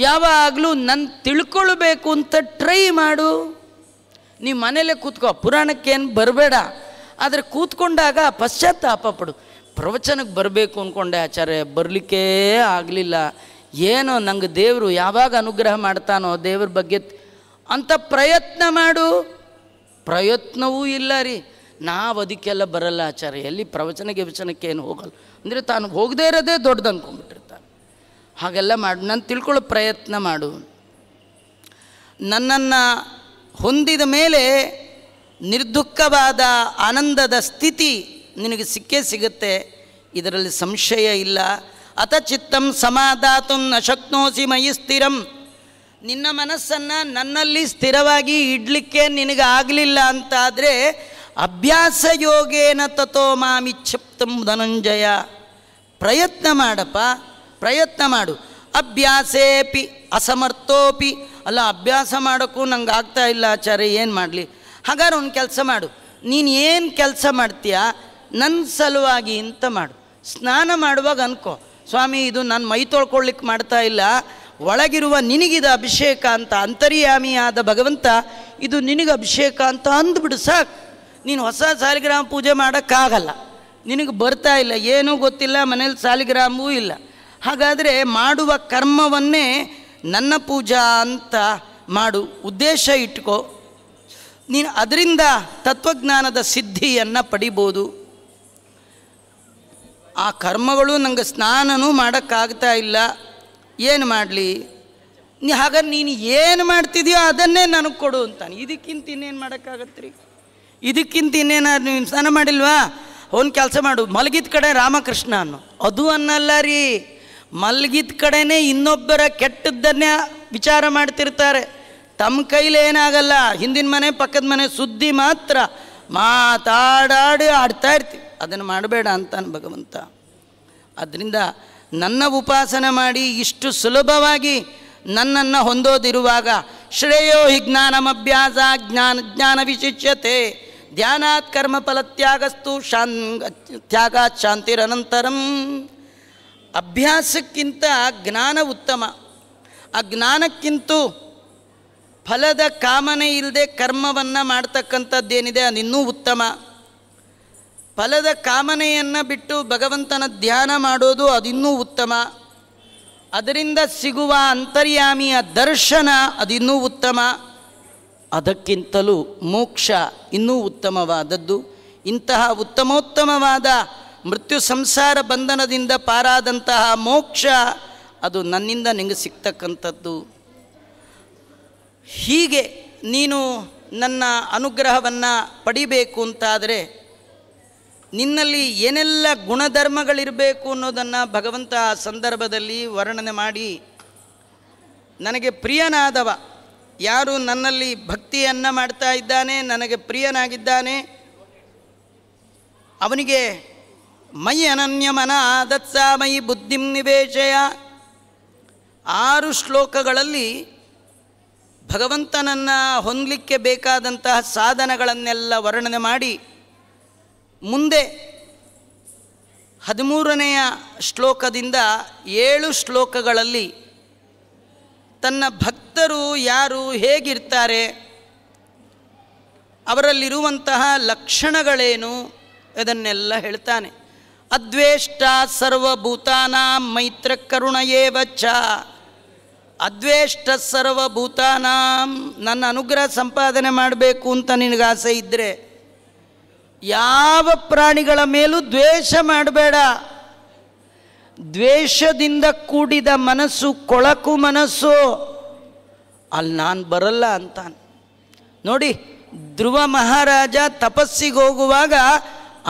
ಯಾವಾಗಲೂ ನನ್ನ ತಿಳ್ಕೊಳ್ಬೇಕು ಅಂತ ಟ್ರೈ ಮಾಡು. ನೀವು ಮನೇಲೇ ಕೂತ್ಕೋ, ಪುರಾಣಕ್ಕೇನು ಬರಬೇಡ, ಆದರೆ ಕೂತ್ಕೊಂಡಾಗ ಪಶ್ಚಾತ್ತಾಪ ಪಡು. ಪ್ರವಚನಕ್ಕೆ ಬರಬೇಕು ಅಂದ್ಕೊಂಡೆ ಆಚಾರ್ಯ, ಬರಲಿಕ್ಕೇ ಆಗಲಿಲ್ಲ, ಏನೋ ನಂಗೆ ದೇವರು ಯಾವಾಗ ಅನುಗ್ರಹ ಮಾಡ್ತಾನೋ ದೇವ್ರ ಬಗ್ಗೆ ಅಂತ ಪ್ರಯತ್ನ ಮಾಡು. ಪ್ರಯತ್ನವೂ ಇಲ್ಲ ರೀ, ನಾವು ಅದಕ್ಕೆಲ್ಲ ಬರಲ್ಲ ಆಚಾರ್ಯ, ಎಲ್ಲಿ ಪ್ರವಚನಕ್ಕೆ ಏನು ಹೋಗಲ್ಲ ಅಂದರೆ ತಾನು ಹೋಗದೇ ಇರೋದೇ ದೊಡ್ಡದು ಅಂದ್ಕೊಂಡ್ಬಿಟ್ಟಿರ್ತಾನೆ. ಹಾಗೆಲ್ಲ ಮಾಡು, ನಾನು ತಿಳ್ಕೊಳ್ಳೋ ಪ್ರಯತ್ನ ಮಾಡು. ನನ್ನನ್ನು ಹೊಂದಿದ ಮೇಲೆ ನಿರ್ದುಃಖವಾದ ಆನಂದದ ಸ್ಥಿತಿ ನಿನಗೆ ಸಿಕ್ಕೇ ಸಿಗುತ್ತೆ, ಇದರಲ್ಲಿ ಸಂಶಯ ಇಲ್ಲ. ಅತ ಚಿತ್ತಂ ಸಮಾಧಾತು ನ ಶಕ್ನೋಸಿ ಮಯಿ ಸ್ಥಿರಂ. ನಿನ್ನ ಮನಸ್ಸನ್ನು ನನ್ನಲ್ಲಿ ಸ್ಥಿರವಾಗಿ ಇಡಲಿಕ್ಕೆ ನಿನಗೆ ಆಗಲಿಲ್ಲ ಅಂತಾದರೆ ಅಭ್ಯಾಸ ಯೋಗೇನ ತಥೋ ಮಾಮಿಚ್ಛಪ್ತಂ ಧನಂಜಯ. ಪ್ರಯತ್ನ ಮಾಡಪ್ಪ, ಪ್ರಯತ್ನ ಮಾಡು. ಅಭ್ಯಾಸೇಪಿ ಅಸಮರ್ಥೋಪಿ. ಅಲ್ಲ, ಅಭ್ಯಾಸ ಮಾಡೋಕ್ಕೂ ನಂಗೆ ಆಗ್ತಾ ಇಲ್ಲ ಆಚಾರ್ಯ, ಏನು ಮಾಡಲಿ? ಹಾಗಾದ್ರೆ ಒಂದು ಕೆಲಸ ಮಾಡು, ನೀನು ಏನು ಕೆಲಸ ಮಾಡ್ತೀಯ ನನ್ನ ಸಲುವಾಗಿ ಅಂತ ಮಾಡು. ಸ್ನಾನ ಮಾಡುವಾಗ ಅನ್ಕೋ, ಸ್ವಾಮಿ ಇದು ನಾನು ಮೈ ತೊಳ್ಕೊಳ್ಳಿಕ್ಕೆ ಮಾಡ್ತಾ ಇಲ್ಲ, ಒಳಗಿರುವ ನಿನಗಿದು ಅಭಿಷೇಕ ಅಂತ, ಅಂತರ್ಯಾಮಿಯಾದ ಭಗವಂತ ಇದು ನಿನಗೆ ಅಭಿಷೇಕ ಅಂತ ಅಂದ್ಬಿಡು ಸಾಕು. ನೀನು ಹೊಸ ಸಾಲಿಗ್ರಾಮ ಪೂಜೆ ಮಾಡೋಕ್ಕಾಗಲ್ಲ, ನಿನಗೆ ಬರ್ತಾ ಇಲ್ಲ, ಏನೂ ಗೊತ್ತಿಲ್ಲ, ಮನೇಲಿ ಸಾಲಿಗ್ರಾಮವೂ ಇಲ್ಲ. ಹಾಗಾದರೆ ಮಾಡುವ ಕರ್ಮವನ್ನೇ ನನ್ನ ಪೂಜಾ ಅಂತ ಮಾಡು, ಉದ್ದೇಶ ಇಟ್ಕೋ. ನೀನು ಅದರಿಂದ ತತ್ವಜ್ಞಾನದ ಸಿದ್ಧಿಯನ್ನು ಪಡಿಬೋದು. ಆ ಕರ್ಮಗಳು ನನಗೆ ಸ್ನಾನನೂ ಮಾಡೋಕ್ಕಾಗ್ತಾ ಇಲ್ಲ, ಏನು ಮಾಡಲಿ? ಹಾಗಾದ್ರೆ ನೀನು ಏನು ಮಾಡ್ತಿದೆಯೋ ಅದನ್ನೇ ನನಗೆ ಕೊಡು ಅಂತಾನೆ. ಇದಕ್ಕಿಂತ ಇನ್ನೇನು ಮಾಡೋಕ್ಕಾಗತ್ತೆ ರೀ? ಇದಕ್ಕಿಂತ ಇನ್ನೇನಾದ್ರು ನೀವು ಸ್ನಾನ ಮಾಡಿಲ್ವಾ? ಒಂದು ಕೆಲಸ ಮಾಡು, ಮಲಗಿದ ಕಡೆ ರಾಮಕೃಷ್ಣ ಅನ್ನೋ, ಅದು ಅನ್ನಲ್ಲ ರೀ. ಮಲಗಿದ ಕಡೆನೇ ಇನ್ನೊಬ್ಬರ ಕೆಟ್ಟದ್ದನ್ನೇ ವಿಚಾರ ಮಾಡ್ತಿರ್ತಾರೆ. ತಮ್ಮ ಕೈಲಿ ಏನಾಗಲ್ಲ, ಹಿಂದಿನ ಮನೆ ಪಕ್ಕದ ಮನೆ ಸುದ್ದಿ ಮಾತ್ರ ಮಾತಾಡಿ ಆಡ್ತಾ ಇರ್ತೀವಿ. ಅದನ್ನು ಮಾಡಬೇಡ ಅಂತಾನೆ ಭಗವಂತ. ಅದರಿಂದ ನನ್ನ ಉಪಾಸನೆ ಮಾಡಿ ಇಷ್ಟು ಸುಲಭವಾಗಿ ನನ್ನನ್ನು ಹೊಂದೋದಿರುವಾಗ ಶ್ರೇಯೋ ಹಿ ಜ್ಞಾನಮಭ್ಯಾಸ ಜ್ಞಾನ ವಿಶಿಷ್ಯತೆ ಧ್ಯಾನಾತ್ ಕರ್ಮ ಫಲತ್ಯಾಗಸ್ತು ತ್ಯಾಗಾತ್ ಶಾಂತಿರನಂತರಂ. ಅಭ್ಯಾಸಕ್ಕಿಂತ ಜ್ಞಾನ ಉತ್ತಮ. ಆ ಜ್ಞಾನಕ್ಕಿಂತೂ ಫಲದ ಕಾಮನೆ ಇಲ್ಲದೆ ಕರ್ಮವನ್ನು ಮಾಡ್ತಕ್ಕಂಥದ್ದೇನಿದೆ ಅದಿನ್ನೂ ಉತ್ತಮ. ಫಲದ ಕಾಮನೆಯನ್ನು ಬಿಟ್ಟು ಭಗವಂತನ ಧ್ಯಾನ ಮಾಡೋದು ಅದಿನ್ನೂ ಉತ್ತಮ. ಅದರಿಂದ ಸಿಗುವ ಅಂತರ್ಯಾಮಿಯ ದರ್ಶನ ಅದಿನ್ನೂ ಉತ್ತಮ. ಅದಕ್ಕಿಂತಲೂ ಮೋಕ್ಷ ಇನ್ನೂ ಉತ್ತಮವಾದದ್ದು. ಇಂತಹ ಉತ್ತಮೋತ್ತಮವಾದ ಮೃತ್ಯು ಸಂಸಾರ ಬಂಧನದಿಂದ ಪಾರಾದಂತಹ ಮೋಕ್ಷ ಅದು ನನ್ನಿಂದ ನಿಮಗೆ ಸಿಗ್ತಕ್ಕಂಥದ್ದು. ಹೀಗೆ ನೀನು ನನ್ನ ಅನುಗ್ರಹವನ್ನು ಪಡಿಬೇಕು ಅಂತಾದರೆ ನಿನ್ನಲ್ಲಿ ಏನೆಲ್ಲ ಗುಣಧರ್ಮಗಳಿರಬೇಕು ಅನ್ನೋದನ್ನು ಭಗವಂತ ಆ ಸಂದರ್ಭದಲ್ಲಿ ವರ್ಣನೆ ಮಾಡಿ, ನನಗೆ ಪ್ರಿಯನಾದವ ಯಾರು ನನ್ನಲ್ಲಿ ಭಕ್ತಿಯನ್ನು ಮಾಡ್ತಾ ಇದ್ದಾನೆ, ನನಗೆ ಪ್ರಿಯನಾಗಿದ್ದಾನೆ, ಅವನಿಗೆ ಮೈ ಅನನ್ಯಮನ ದತ್ಸ ಮಯಿ ಬುದ್ಧಿಂ ನಿವೇಶಯ. 6 ಶ್ಲೋಕಗಳಲ್ಲಿ ಭಗವಂತನನ್ನು ಹೊಂದಲಿಕ್ಕೆ ಬೇಕಾದಂತಹ ಸಾಧನಗಳನ್ನೆಲ್ಲ ವರ್ಣನೆ ಮಾಡಿ ಮುಂದೆ 13ನೆಯ ಶ್ಲೋಕದಿಂದ 7 ಶ್ಲೋಕಗಳಲ್ಲಿ ತನ್ನ ಭಕ್ತರು ಯಾರು, ಹೇಗಿರ್ತಾರೆ, ಅವರಲ್ಲಿರುವಂತಹ ಲಕ್ಷಣಗಳೇನು, ಇದನ್ನೆಲ್ಲ ಹೇಳ್ತಾನೆ. ಅದ್ವೇಷ್ಟ ಸರ್ವಭೂತಾನಾಂ ಮೈತ್ರ ಕರುಣ ಏವ ಚ. ಅದ್ವೇಷ್ಟ ಸರ್ವಭೂತಾನಾಂ, ನನ್ನ ಅನುಗ್ರಹ ಸಂಪಾದನೆ ಮಾಡಬೇಕು ಅಂತ ನಿನಗಾಸೆ ಇದ್ದರೆ ಯಾವ ಪ್ರಾಣಿಗಳ ಮೇಲೂ ದ್ವೇಷ ಮಾಡಬೇಡ. ದ್ವೇಷದಿಂದ ಕೂಡಿದ ಮನಸ್ಸು ಕೊಳಕು ಮನಸ್ಸು, ಅಲ್ಲಿ ನಾನು ಬರಲ್ಲ ಅಂತಾನೆ. ನೋಡಿ, ಧ್ರುವ ಮಹಾರಾಜ ತಪಸ್ಸಿಗೆ ಹೋಗುವಾಗ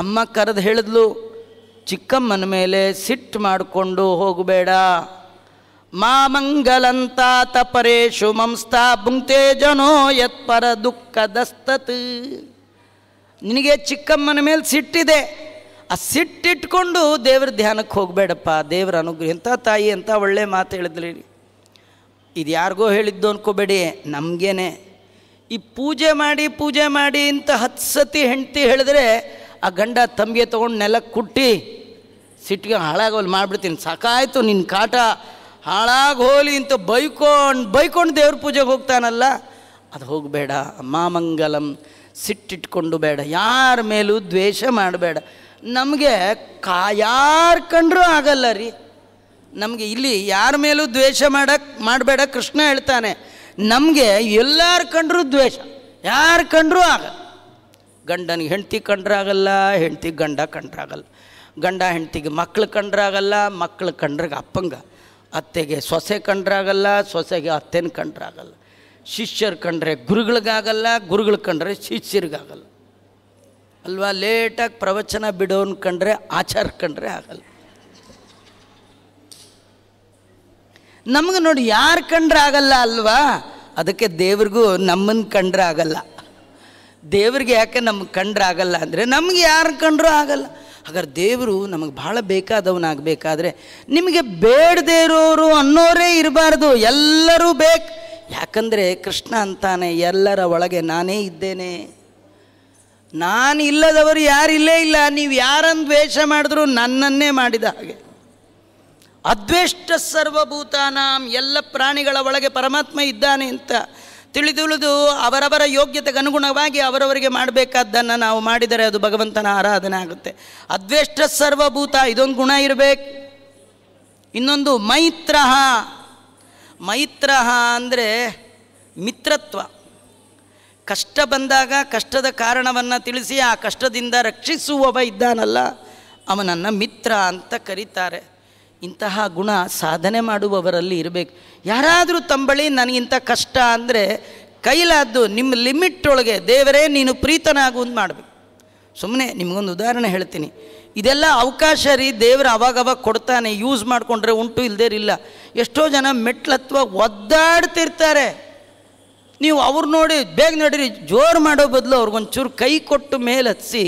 ಅಮ್ಮ ಕರೆದು ಹೇಳಿದ್ಲು, ಚಿಕ್ಕಮ್ಮನ ಮೇಲೆ ಸಿಟ್ಟು ಮಾಡಿಕೊಂಡು ಹೋಗಬೇಡ. ಮಾಮಂಗಲಂತಾತ ಪರೇಶು ಮಂಸ್ತಾ ಭುಂಕ್ತೆ ಜನೋ ಯತ್ಪರ ದುಃಖದಸ್ತತ್. ನಿನಗೆ ಚಿಕ್ಕಮ್ಮನ ಮೇಲೆ ಸಿಟ್ಟಿದೆ, ಆ ಸಿಟ್ಟಿಟ್ಕೊಂಡು ದೇವ್ರ ಧ್ಯಾನಕ್ಕೆ ಹೋಗಬೇಡಪ್ಪ. ದೇವರ ಅನುಗ್ರಹ, ಎಂಥ ತಾಯಿ ಅಂತ ಒಳ್ಳೆ ಮಾತು ಹೇಳಿದ್ರಿ. ಇದು ಯಾರಿಗೋ ಹೇಳಿದ್ದು ಅನ್ಕೋಬೇಡಿ, ನಮಗೇನೆ. ಈ ಪೂಜೆ ಮಾಡಿ ಅಂತ 10 ಸತಿ ಹೆಂಡತಿ ಹೇಳಿದ್ರೆ ಆ ಗಂಡ ತಂಬಿಗೆ ತೊಗೊಂಡು ನೆಲಕ್ಕೆ ಕುಟ್ಟಿ ಸಿಟ್ಟಿಗೆ ಹಾಳಾಗೋಲಿ ಮಾಡಿಬಿಡ್ತೀನಿ, ಸಾಕಾಯಿತು ನಿನ್ನ ಕಾಟ, ಹಾಳಾಗೋಲಿ ಅಂತ ಬೈಕೊಂಡು ದೇವ್ರ ಪೂಜೆಗೆ ಹೋಗ್ತಾನಲ್ಲ, ಅದು ಹೋಗಬೇಡ. ಮಾಮಂಗಲಂ, ಸಿಟ್ಟಿಟ್ಕೊಂಡು ಬೇಡ, ಯಾರ ಮೇಲೂ ದ್ವೇಷ ಮಾಡಬೇಡ. ನಮಗೆ ಯಾರು ಕಂಡ್ರೂ ಆಗಲ್ಲ ರೀ. ನಮಗೆ ಇಲ್ಲಿ ಯಾರ ಮೇಲೂ ದ್ವೇಷ ಮಾಡಬೇಡ ಕೃಷ್ಣ ಹೇಳ್ತಾನೆ. ನಮಗೆ ಎಲ್ಲರ ಕಂಡ್ರೂ ದ್ವೇಷ, ಯಾರು ಕಂಡ್ರೂ ಆಗಲ್ಲ. ಗಂಡನಿಗೆ ಹೆಂಡತಿ ಕಂಡ್ರಾಗಲ್ಲ, ಹೆಂಡತಿಗೆ ಗಂಡ ಕಂಡ್ರಾಗಲ್ಲ, ಗಂಡ ಹೆಂಡತಿಗೆ ಮಕ್ಕಳು ಕಂಡ್ರಾಗಲ್ಲ, ಮಕ್ಕಳು ಕಂಡ್ರಿಗೆ ಅಪ್ಪಂಗೆ, ಅತ್ತೆಗೆ ಸೊಸೆ ಕಂಡ್ರಾಗಲ್ಲ, ಸೊಸೆಗೆ ಅತ್ತೆನ ಕಂಡ್ರಾಗಲ್ಲ, ಶಿಷ್ಯರು ಕಂಡ್ರೆ ಗುರುಗಳಿಗಾಗಲ್ಲ, ಗುರುಗಳು ಕಂಡ್ರೆ ಶಿಷ್ಯರಿಗಾಗಲ್ಲ ಅಲ್ವಾ. ಲೇಟಾಗಿ ಪ್ರವಚನ ಬಿಡೋನ್ ಕಂಡ್ರೆ ಆಚಾರ ಕಂಡ್ರೆ ಆಗಲ್ಲ. ನಮಗೆ ನೋಡಿ ಯಾರು ಕಂಡ್ರೆ ಆಗಲ್ಲ ಅಲ್ವಾ. ಅದಕ್ಕೆ ದೇವ್ರಿಗೂ ನಮ್ಮನ್ನು ಕಂಡ್ರೆ ಆಗಲ್ಲ. ದೇವ್ರಿಗೆ ಯಾಕೆ ನಮ್ಗೆ ಕಂಡ್ರೆ ಆಗಲ್ಲ ಅಂದರೆ ನಮಗೆ ಯಾರು ಕಂಡ್ರೂ ಆಗಲ್ಲ. ಹಾಗಾದ್ರೆ ದೇವರು ನಮಗೆ ಭಾಳ ಬೇಕಾದವನಾಗಬೇಕಾದ್ರೆ ನಿಮಗೆ ಬೇಡದೇ ಇರೋರು ಅನ್ನೋರೇ ಇರಬಾರ್ದು, ಎಲ್ಲರೂ ಬೇಕು. ಯಾಕಂದರೆ ಕೃಷ್ಣ ಅಂತಾನೆ, ಎಲ್ಲರ ಒಳಗೆ ನಾನೇ ಇದ್ದೇನೆ, ನಾನು ಇಲ್ಲದವರು ಯಾರಿಲ್ಲೇ ಇಲ್ಲ. ನೀವು ಯಾರನ್ನು ದ್ವೇಷ ಮಾಡಿದ್ರು ನನ್ನನ್ನೇ ಮಾಡಿದ ಹಾಗೆ. ಅದ್ವೇಷ್ಟ ಸರ್ವಭೂತಾನಾಂ, ಎಲ್ಲ ಪ್ರಾಣಿಗಳ ಒಳಗೆ ಪರಮಾತ್ಮ ಇದ್ದಾನೆ ಅಂತ ತಿಳಿದುಳಿದು ಅವರವರ ಯೋಗ್ಯತೆಗೆ ಅನುಗುಣವಾಗಿ ಅವರವರಿಗೆ ಮಾಡಬೇಕಾದ್ದನ್ನು ನಾವು ಮಾಡಿದರೆ ಅದು ಭಗವಂತನ ಆರಾಧನೆ ಆಗುತ್ತೆ. ಅದ್ವೇಷ್ಟ ಸರ್ವಭೂತ, ಇದೊಂದು ಗುಣ ಇರಬೇಕು. ಇನ್ನೊಂದು ಮೈತ್ರ. ಮೈತ್ರ ಅಂದರೆ ಮಿತ್ರತ್ವ. ಕಷ್ಟ ಬಂದಾಗ ಕಷ್ಟದ ಕಾರಣವನ್ನು ತಿಳಿಸಿ ಆ ಕಷ್ಟದಿಂದ ರಕ್ಷಿಸುವವ ಇದ್ದಾನಲ್ಲ, ಅವನನ್ನು ಮಿತ್ರ ಅಂತ ಕರೀತಾರೆ. ಇಂತಹ ಗುಣ ಸಾಧನೆ ಮಾಡುವವರಲ್ಲಿ ಇರಬೇಕು. ಯಾರಾದರೂ ತಂಬಳಿ ನನಗಿಂತ ಕಷ್ಟ ಅಂದರೆ ಕೈಲಾದ್ದು ನಿಮ್ಮ ಲಿಮಿಟ್ ಒಳಗೆ ದೇವರೇ ನೀನು ಪ್ರೀತನಾಗುವಂತ ಮಾಡಬೇಕು. ಸುಮ್ಮನೆ ನಿಮಗೊಂದು ಉದಾಹರಣೆ ಹೇಳ್ತೀನಿ. ಇದೆಲ್ಲ ಅವಕಾಶ ರೀ, ದೇವರು ಅವಾಗವಾಗ ಕೊಡ್ತಾನೆ, ಯೂಸ್ ಮಾಡಿಕೊಂಡ್ರೆ ಉಂಟು, ಇಲ್ಲದೇರಿಲ್ಲ. ಎಷ್ಟೋ ಜನ ಮೆಟ್ಲತ್ವ ಒದ್ದಾಡ್ತಿರ್ತಾರೆ. ನೀವು ಅವ್ರು ನೋಡಿ ಬೇಗ ನೋಡಿರಿ, ಜೋರು ಮಾಡೋ ಬದಲು ಅವ್ರಿಗೊಂಚೂರು ಕೈ ಕೊಟ್ಟು ಮೇಲೆ ಹತ್ಸಿ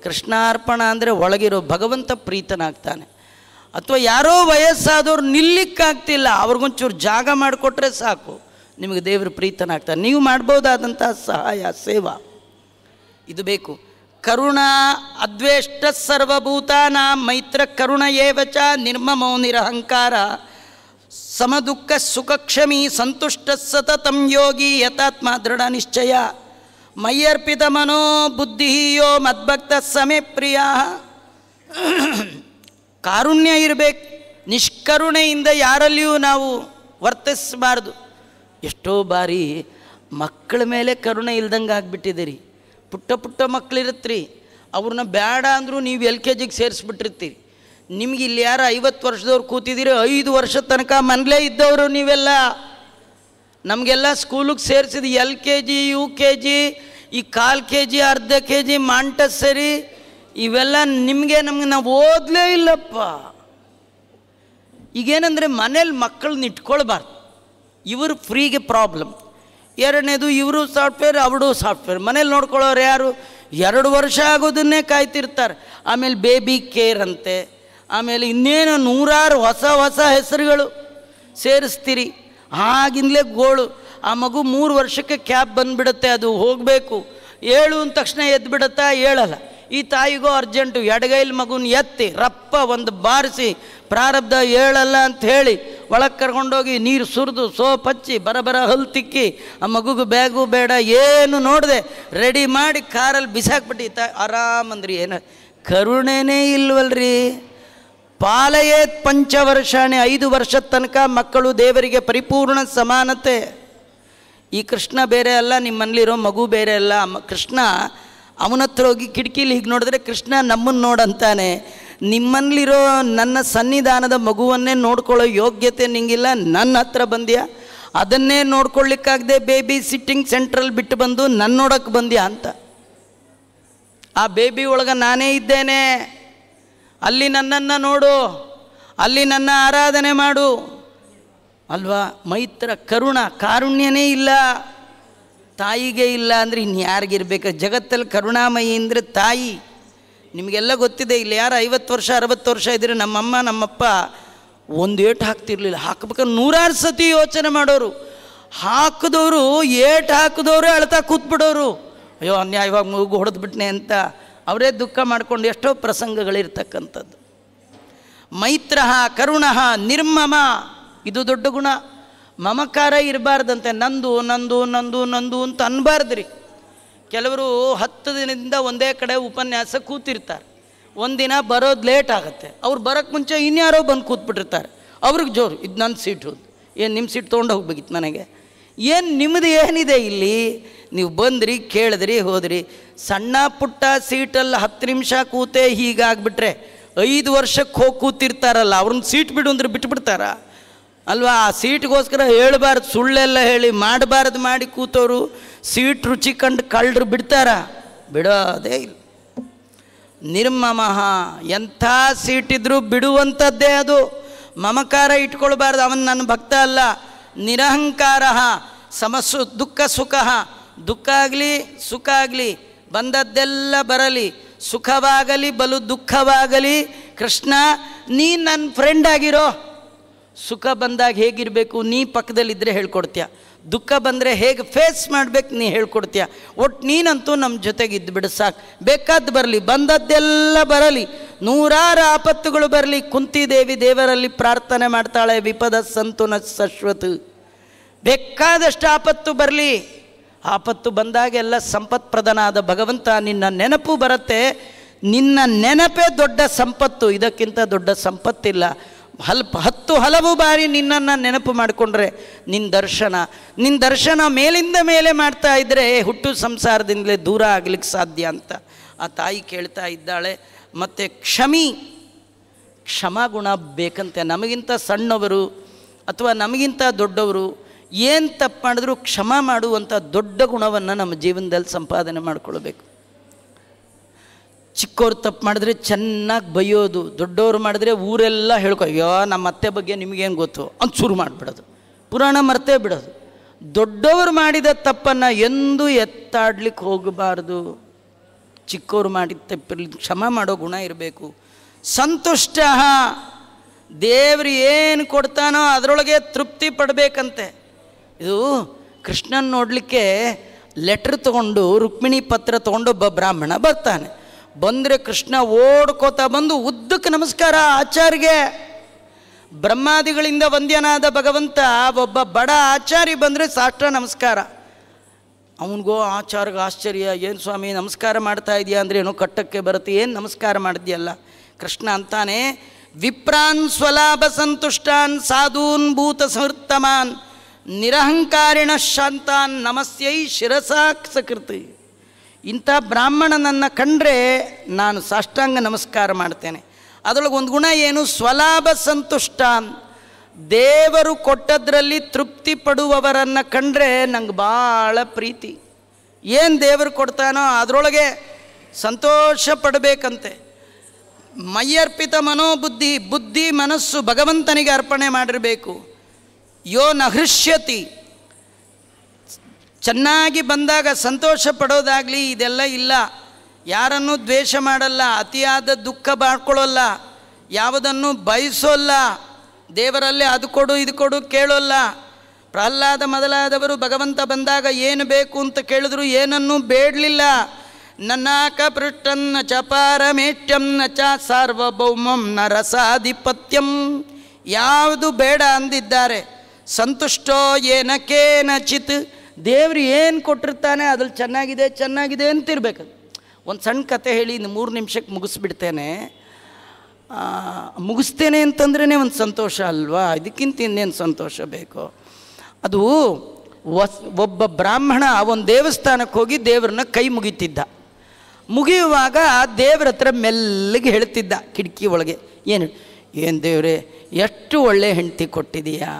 ಕೃಷ್ಣಾರ್ಪಣ ಅಂದರೆ ಒಳಗಿರೋ ಭಗವಂತ ಪ್ರೀತನಾಗ್ತಾನೆ. ಅಥವಾ ಯಾರೋ ವಯಸ್ಸಾದವ್ರು ನಿಲ್ಲಿಕ್ಕಾಗ್ತಿಲ್ಲ, ಅವ್ರಿಗೊಂಚೂರು ಜಾಗ ಮಾಡಿಕೊಟ್ರೆ ಸಾಕು, ನಿಮಗೆ ದೇವರು ಪ್ರೀತನಾಗ್ತಾನೆ. ನೀವು ಮಾಡ್ಬೋದಾದಂಥ ಸಹಾಯ ಸೇವಾ ಇದು ಬೇಕು. ಕರುಣಾ ಅದ್ವೇಷ್ಟ ಸರ್ವಭೂತಾನಾಂ ಮೈತ್ರ ಕರುಣ ಏವ ಚ. ನಿರ್ಮಮೋ ನಿರಹಂಕಾರ ಸಮದುಃಖ ಸುಖಕ್ಷಮಿ ಸಂತುಷ್ಟ ಸತತಂ ಯೋಗಿ ಯತಾತ್ಮ ದೃಢ ನಿಶ್ಚಯ ಮಯ್ಯರ್ಪಿತ ಮನೋ ಬುದ್ಧಿ ಯೋ ಮದ್ಭಕ್ತ ಸಮೇ ಪ್ರಿಯ. ಕಾರುಣ್ಯ ಇರಬೇಕು. ನಿಷ್ಕರುಣೆಯಿಂದ ಯಾರಲ್ಲಿಯೂ ನಾವು ವರ್ತಿಸಬಾರ್ದು. ಎಷ್ಟೋ ಬಾರಿ ಮಕ್ಕಳ ಮೇಲೆ ಕರುಣೆ ಇಲ್ದಂಗೆ ಆಗಿಬಿಟ್ಟಿದ್ದೀರಿ. ಪುಟ್ಟ ಪುಟ್ಟ ಮಕ್ಕಳಿರುತ್ತೀರಿ, ಅವ್ರನ್ನ ಬೇಡ ಅಂದರೂ ನೀವು LKG ಸೇರಿಸ್ಬಿಟ್ಟಿರ್ತೀರಿ. ನಿಮ್ಗೆ ಇಲ್ಲಿ ಯಾರು 50 ವರ್ಷದವ್ರು ಕೂತಿದ್ದೀರಿ, 5 ವರ್ಷದ ತನಕ ಮನೇಲೇ ಇದ್ದವರು ನೀವೆಲ್ಲ. ನಮಗೆಲ್ಲ ಸ್ಕೂಲಿಗೆ ಸೇರಿಸಿದ LKG UKG, ಈ 1/4 kg ಅರ್ಧ kg ಮಾಂಟೆಸರಿ ಇವೆಲ್ಲ ನಮಗೆ ನಾವು ಓದಲೇ ಇಲ್ಲಪ್ಪ. ಈಗೇನೆಂದರೆ ಮನೇಲಿ ಮಕ್ಕಳನ್ನ ಇಟ್ಕೊಳ್ಬಾರ್ದು. ಇವರು ಫ್ರೀಗೆ ಪ್ರಾಬ್ಲಮ್. ಎರಡನೇದು ಇವರು ಸಾಫ್ಟ್ವೇರ್ ಅವಳು ಸಾಫ್ಟ್ವೇರ್. ಮನೇಲಿ ನೋಡ್ಕೊಳ್ಳೋರು ಯಾರು? 2 ವರ್ಷ ಆಗೋದನ್ನೇ ಕಾಯ್ತಿರ್ತಾರೆ. ಆಮೇಲೆ ಬೇಬಿ ಕೇರ್ ಅಂತೆ, ಆಮೇಲೆ ಇನ್ನೇನು 100 ಹೊಸ ಹೆಸರುಗಳು ಸೇರಿಸ್ತೀರಿ. ಆಗಿಂದಲೇ ಗೋಳು. ಆ ಮಗು 3 ವರ್ಷಕ್ಕೆ ಕ್ಯಾಪ್ ಬಂದುಬಿಡುತ್ತೆ, ಅದು ಹೋಗಬೇಕು. 7 ಅಂದ ತಕ್ಷಣ ಎದ್ದು ಬಿಡುತ್ತಾ? ಹೇಳಲ್ಲ. ಈ ತಾಯಿಗೋ ಅರ್ಜೆಂಟು, ಎಡಗೈಲಿ ಮಗುನ ಎತ್ತಿ ರಪ್ಪ ಒಂದು ಬಾರಿಸಿ ಪ್ರಾರಬ್ಧ ಹೇಳಲ್ಲ ಅಂತ ಹೇಳಿ ಒಳಗೆ ಕರ್ಕೊಂಡೋಗಿ ನೀರು ಸುರಿದು ಸೋಪ್ ಹಚ್ಚಿ ಬರಬರ ಹಲ್ಲು ತಿಕ್ಕಿ ಆ ಮಗುಗೆ ಬ್ಯಾಗು ಬೇಡ ಏನು ನೋಡಿದೆ ರೆಡಿ ಮಾಡಿ ಕಾರಲ್ಲಿ ಬಿಸಾಕ್ಬಿಟ್ಟು ಆರಾಮಂದ್ರಿ. ಏನು ಕರುಣೆನೇ ಇಲ್ವಲ್ರಿ. ಪಾಲಯೇತ್ ಪಂಚವರ್ಷಾಣಿ, 5 ವರ್ಷದ ತನಕ ಮಕ್ಕಳು ದೇವರಿಗೆ ಪರಿಪೂರ್ಣ ಸಮಾನತೆ. ಈ ಕೃಷ್ಣ ಬೇರೆ ಅಲ್ಲ, ನಿಮ್ಮಲ್ಲಿರೋ ಮಗು ಬೇರೆ ಅಲ್ಲ. ಕೃಷ್ಣ ಅವನ ಹತ್ರ ಹೋಗಿ ಕಿಟಕಿಲಿ ಹೀಗೆ ನೋಡಿದ್ರೆ ಕೃಷ್ಣ ನಮ್ಮನ್ನು ನೋಡಂತಾನೆ. ನಿಮ್ಮಲ್ಲಿರೋ ನನ್ನ ಸನ್ನಿಧಾನದ ಮಗುವನ್ನೇ ನೋಡ್ಕೊಳ್ಳೋ ಯೋಗ್ಯತೆ ನಿಂಗಿಲ್ಲ, ನನ್ನ ಹತ್ರ ಬಂದ್ಯಾ? ಅದನ್ನೇ ನೋಡ್ಕೊಳ್ಳಿಕ್ಕಾಗದೆ ಬೇಬಿ ಸಿಟ್ಟಿಂಗ್ ಸೆಂಟ್ರಲ್ಲಿ ಬಿಟ್ಟು ಬಂದು ನನ್ನ ನೋಡೋಕ್ಕೆ ಬಂದ್ಯಾ ಅಂತ. ಆ ಬೇಬಿ ಒಳಗೆ ನಾನೇ ಇದ್ದೇನೆ, ಅಲ್ಲಿ ನನ್ನನ್ನು ನೋಡು, ಅಲ್ಲಿ ನನ್ನ ಆರಾಧನೆ ಮಾಡು ಅಲ್ವಾ. ಮೈತ್ರ ಕರುಣ ಕಾರುಣ್ಯನೇ ಇಲ್ಲ, ತಾಯಿಗೆ ಇಲ್ಲ ಅಂದರೆ ಇನ್ಯಾರಿಗಿರ್ಬೇಕು? ಜಗತ್ತಲ್ಲಿ ಕರುಣಾಮಯಿ ಅಂದರೆ ತಾಯಿ. ನಿಮಗೆಲ್ಲ ಗೊತ್ತಿದೆ, ಇಲ್ಲಿ ಯಾರು 50 ವರ್ಷ 60 ವರ್ಷ ಇದ್ದರೆ ನಮ್ಮಮ್ಮ ನಮ್ಮಪ್ಪ ಒಂದು ಏಟು ಹಾಕ್ತಿರ್ಲಿಲ್ಲ, ಹಾಕ್ಬೇಕಾದ್ರೆ 100 ಸತಿ ಯೋಚನೆ ಮಾಡೋರು. ಹಾಕಿದವರು ಏಟು ಹಾಕಿದವರು ಅಳ್ತಾ ಕೂತ್ಬಿಡೋರು, ಅಯ್ಯೋ ಅನ್ಯಾಯವಾಗಿ ಮಗು ಹೊಡೆದ್ಬಿಟ್ನೆ ಅಂತ ಅವರೇ ದುಃಖ ಮಾಡಿಕೊಂಡು ಎಷ್ಟೋ ಪ್ರಸಂಗಗಳಿರ್ತಕ್ಕಂಥದ್ದು. ಮೈತ್ರ ಕರುಣ ನಿರ್ಮಮ, ಇದು ದೊಡ್ಡ ಗುಣ. ಮಮಕಾರ ಇರಬಾರ್ದಂತೆ, ನಂದು ನಂದು ನಂದು ನಂದು ಅಂತ ಅನ್ಬಾರ್ದ್ರಿ. ಕೆಲವರು 10 ದಿನದಿಂದ ಒಂದೇ ಕಡೆ ಉಪನ್ಯಾಸ ಕೂತಿರ್ತಾರೆ, ಒಂದಿನ ಬರೋದು ಲೇಟ್ ಆಗುತ್ತೆ, ಅವ್ರು ಬರೋಕ್ಕೆ ಮುಂಚೆ ಇನ್ಯಾರೋ ಬಂದು ಕೂತ್ಬಿಟ್ಟಿರ್ತಾರೆ, ಅವ್ರಿಗೆ ಜೋರು ಇದು ನನ್ನ ಸೀಟು, ಏನು ನಿಮ್ಮ ಸೀಟ್ ತೊಗೊಂಡು ಹೋಗ್ಬೇಕಿತ್ತು ನನಗೆ, ಏನು ನಿಮ್ಮದು ಏನಿದೆ ಇಲ್ಲಿ? ನೀವು ಬಂದ್ರಿ ಕೇಳಿದ್ರಿ ಹೋದ್ರಿ. ಸಣ್ಣ ಪುಟ್ಟ ಸೀಟಲ್ಲಿ 10 ನಿಮಿಷ ಕೂತೆ ಹೀಗಾಗ್ಬಿಟ್ರೆ 5 ವರ್ಷಕ್ಕೆ ಹೋಗಿ ಕೂತಿರ್ತಾರಲ್ಲ, ಅವ್ರನ್ನ ಸೀಟ್ ಬಿಡು ಅಂದ್ರೆ ಬಿಟ್ಬಿಡ್ತಾರ ಅಲ್ವಾ? ಆ ಸೀಟ್ಗೋಸ್ಕರ ಹೇಳಬಾರ್ದು ಸುಳ್ಳೆಲ್ಲ ಹೇಳಿ ಮಾಡಬಾರ್ದು ಮಾಡಿ ಕೂತವರು ಸೀಟ್ ರುಚಿ ಕಂಡು ಕಳ್ಳರು ಬಿಡ್ತಾರ? ಬಿಡೋದೇ ಇಲ್ಲ. ನಿರ್ಮಮಃ, ಎಂಥ ಸೀಟಿದ್ರೂ ಬಿಡುವಂಥದ್ದೇ ಅದು. ಮಮಕಾರ ಇಟ್ಕೊಳ್ಬಾರ್ದು, ಅವನು ನನ್ನ ಭಕ್ತ ಅಲ್ಲ. ನಿರಹಂಕಾರ ಸಮಸ್ಸು ದುಃಖ ಸುಖ, ದುಃಖ ಆಗಲಿ ಸುಖ ಆಗಲಿ ಬಂದದ್ದೆಲ್ಲ ಬರಲಿ, ಸುಖವಾಗಲಿ ಬಲು ದುಃಖವಾಗಲಿ, ಕೃಷ್ಣ ನೀ ನನ್ನ ಫ್ರೆಂಡ್ ಆಗಿರೋ. ಸುಖ ಬಂದಾಗ ಹೇಗಿರಬೇಕು ನೀ ಪಕ್ಕದಲ್ಲಿದ್ದರೆ ಹೇಳ್ಕೊಡ್ತೀಯ, ದುಃಖ ಬಂದರೆ ಹೇಗೆ ಫೇಸ್ ಮಾಡಬೇಕು ನೀ ಹೇಳ್ಕೊಡ್ತೀಯ. ಒಟ್ಟು ನೀನಂತೂ ನಮ್ಮ ಜೊತೆಗೆ ಇದ್ದುಬಿಡು ಸಾಕು. ಬೇಕಾದ್ದು ಬರಲಿ, ಬಂದದ್ದೆಲ್ಲ ಬರಲಿ, 100 ಆಪತ್ತುಗಳು ಬರಲಿ. ಕುಂತಿದೇವಿ ದೇವರಲ್ಲಿ ಪ್ರಾರ್ಥನೆ ಮಾಡ್ತಾಳೆ, ವಿಪದ ಸಂತು ನ ಶಶ್ವತ್. ಬೇಕಾದಷ್ಟು ಆಪತ್ತು ಬರಲಿ, ಆಪತ್ತು ಬಂದಾಗೆಲ್ಲ ಸಂಪತ್ಪ್ರದನಾದ ಭಗವಂತ ನಿನ್ನ ನೆನಪು ಬರುತ್ತೆ. ನಿನ್ನ ನೆನಪೇ ದೊಡ್ಡ ಸಂಪತ್ತು, ಇದಕ್ಕಿಂತ ದೊಡ್ಡ ಸಂಪತ್ತಿಲ್ಲ. 10 ಹಲವು ಬಾರಿ ನಿನ್ನನ್ನು ನೆನಪು ಮಾಡಿಕೊಂಡ್ರೆ ನಿನ್ನ ದರ್ಶನ ಮೇಲಿಂದ ಮೇಲೆ ಮಾಡ್ತಾ ಇದ್ದರೆ ಹುಟ್ಟು ಸಂಸಾರದಿಂದಲೇ ದೂರ ಆಗಲಿಕ್ಕೆ ಸಾಧ್ಯ ಅಂತ ಆ ತಾಯಿ ಕೇಳ್ತಾ ಇದ್ದಾಳೆ. ಮತ್ತು ಕ್ಷಮಾಗುಣ ಬೇಕಂತೆ. ನಮಗಿಂತ ಸಣ್ಣವರು ಅಥವಾ ನಮಗಿಂತ ದೊಡ್ಡವರು ಏನು ತಪ್ಪು ಮಾಡಿದ್ರು ಕ್ಷಮ ಮಾಡುವಂಥ ದೊಡ್ಡ ಗುಣವನ್ನು ನಮ್ಮ ಜೀವನದಲ್ಲಿ ಸಂಪಾದನೆ ಮಾಡಿಕೊಳ್ಬೇಕು. ಚಿಕ್ಕವ್ರು ತಪ್ಪು ಮಾಡಿದ್ರೆ ಚೆನ್ನಾಗಿ ಬೈಯೋದು, ದೊಡ್ಡವರು ಮಾಡಿದ್ರೆ ಊರೆಲ್ಲ ಹೇಳ್ಕೊ, ಅಯ್ಯೋ ನಮ್ಮ ಅತ್ತೆ ಬಗ್ಗೆ ನಿಮಗೇನು ಗೊತ್ತು ಅಂತ ಶುರು ಮಾಡಿಬಿಡೋದು, ಪುರಾಣ ಮರ್ತೇ ಬಿಡೋದು. ದೊಡ್ಡವರು ಮಾಡಿದ ತಪ್ಪನ್ನು ಎಂದೂ ಎತ್ತಾಡ್ಲಿಕ್ಕೆ ಹೋಗಬಾರ್ದು. ಚಿಕ್ಕವರು ಮಾಡಿದ ತಪ್ಪಿರಲಿ, ಕ್ಷಮ ಮಾಡೋ ಗುಣ ಇರಬೇಕು. ಸಂತುಷ್ಟ, ದೇವರು ಏನು ಕೊಡ್ತಾನೋ ಅದರೊಳಗೆ ತೃಪ್ತಿ ಪಡಬೇಕಂತೆ. ಇದು ಕೃಷ್ಣನ್ ನೋಡಲಿಕ್ಕೆ ಲೆಟ್ರ್ ತೊಗೊಂಡು ರುಕ್ಮಿಣಿ ಪತ್ರ ತೊಗೊಂಡು ಒಬ್ಬ ಬ್ರಾಹ್ಮಣ ಬರ್ತಾನೆ. ಬಂದರೆ ಕೃಷ್ಣ ಓಡ್ಕೋತಾ ಬಂದು ಉದ್ದಕ್ಕೆ ನಮಸ್ಕಾರ ಆಚಾರ್ಯಗೆ. ಬ್ರಹ್ಮಾದಿಗಳಿಂದ ವಂದ್ಯನಾದ ಭಗವಂತ ಒಬ್ಬ ಬಡ ಆಚಾರ್ಯ ಬಂದರೆ ಸಾಷ್ಟಾಂಗ ನಮಸ್ಕಾರ. ಅವನಿಗೋ ಆಚಾರ್ಯಗೆ ಆಶ್ಚರ್ಯ, ಏನು ಸ್ವಾಮಿ ನಮಸ್ಕಾರ ಮಾಡ್ತಾ ಇದೆಯಾ ಅಂದರೆ ಏನೋ ಕಟ್ಟಕ್ಕೆ ಬರುತ್ತೆ, ಏನು ನಮಸ್ಕಾರ ಮಾಡಿದ್ಯಲ್ಲ. ಕೃಷ್ಣ ಅಂತಾನೆ, ವಿಪ್ರಾನ್ ಸ್ವಲಾಭ ಸಂತುಷ್ಟಾನ್ ಸಾಧೂನ್ ಭೂತ ಸಮೃತ್ತಮಾನ್ ನಿರಹಂಕಾರಿಣ ಶಾಂತಾನ್ ನಮಸ್ಯೈ ಶಿರಸಾಕ್ ಸಕೃತಿ. ಇಂಥ ಬ್ರಾಹ್ಮಣನನ್ನು ಕಂಡ್ರೆ ನಾನು ಸಾಷ್ಟಾಂಗ ನಮಸ್ಕಾರ ಮಾಡ್ತೇನೆ. ಅದರೊಳಗೆ ಒಂದು ಗುಣ ಏನು? ಸ್ವಲಾಭ ಸಂತುಷ್ಟಾನ್, ದೇವರು ಕೊಟ್ಟದ್ರಲ್ಲಿ ತೃಪ್ತಿ ಪಡುವವರನ್ನು ಕಂಡ್ರೆ ನಂಗೆ ಭಾಳ ಪ್ರೀತಿ. ಏನು ದೇವರು ಕೊಡ್ತಾನೋ ಅದರೊಳಗೆ ಸಂತೋಷ ಪಡಬೇಕಂತೆ. ಮಯ್ಯರ್ಪಿತ ಮನೋಬುದ್ಧಿ, ಬುದ್ಧಿ ಮನಸ್ಸು ಭಗವಂತನಿಗೆ ಅರ್ಪಣೆ ಮಾಡಿರಬೇಕು. ಯೋ ನ ಹೃಷ್ಯತಿ, ಚೆನ್ನಾಗಿ ಬಂದಾಗ ಸಂತೋಷ ಪಡೋದಾಗಲಿ ಇದೆಲ್ಲ ಇಲ್ಲ. ಯಾರನ್ನೂ ದ್ವೇಷ ಮಾಡಲ್ಲ, ಅತಿಯಾದ ದುಃಖ ಮಾಡ್ಕೊಳ್ಳೋಲ್ಲ, ಯಾವುದನ್ನು ಬಯಸೋಲ್ಲ, ದೇವರಲ್ಲೇ ಅದು ಕೊಡು ಇದು ಕೊಡು ಕೇಳೋಲ್ಲ. ಪ್ರಹ್ಲಾದ ಮೊದಲಾದವರು ಭಗವಂತ ಬಂದಾಗ ಏನು ಬೇಕು ಅಂತ ಕೇಳಿದ್ರು ಏನನ್ನೂ ಬೇಡಲಿಲ್ಲ. ನನಾಕ ಪೃಷ್ಟನ್ನ ಚ ಪಾರಮೇಷ್ಟ್ಯಂ ನ ಚ ಸಾರ್ವಭೌಮಂ ನ ರಸಾಧಿಪತ್ಯಂ. ಯಾವುದು ಬೇಡ ಅಂದಿದ್ದಾರೆ. ಸಂತುಷ್ಟೋ ಏನ ಕೇನಚಿತ್, ದೇವ್ರು ಏನು ಕೊಟ್ಟಿರ್ತಾನೆ ಅದ್ರಲ್ಲಿ ಚೆನ್ನಾಗಿದೆ ಚೆನ್ನಾಗಿದೆ ಅಂತಿರ್ಬೇಕು. ಒಂದು ಸಣ್ಣ ಕತೆ ಹೇಳಿ ಇನ್ನು 3 ನಿಮಿಷಕ್ಕೆ ಮುಗಿಸ್ಬಿಡ್ತೇನೆ. ಮುಗಿಸ್ತೇನೆ ಅಂತಂದ್ರೇ ಒಂದು ಸಂತೋಷ ಅಲ್ವಾ, ಇದಕ್ಕಿಂತ ಇನ್ನೇನು ಸಂತೋಷ ಬೇಕು. ಅದು ಒಬ್ಬ ಬ್ರಾಹ್ಮಣ ಒಂದು ದೇವಸ್ಥಾನಕ್ಕೆ ಹೋಗಿ ದೇವ್ರನ್ನ ಕೈ ಮುಗಿತಿದ್ದ. ಮುಗಿಯುವಾಗ ದೇವ್ರ ಹತ್ರ ಮೆಲ್ಲಗೆ ಹೇಳ್ತಿದ್ದ ಕಿಟಕಿ ಒಳಗೆ, ಏನು ದೇವ್ರೆ ಎಷ್ಟು ಒಳ್ಳೆ ಹೆಂಡತಿ ಕೊಟ್ಟಿದೀಯಾ,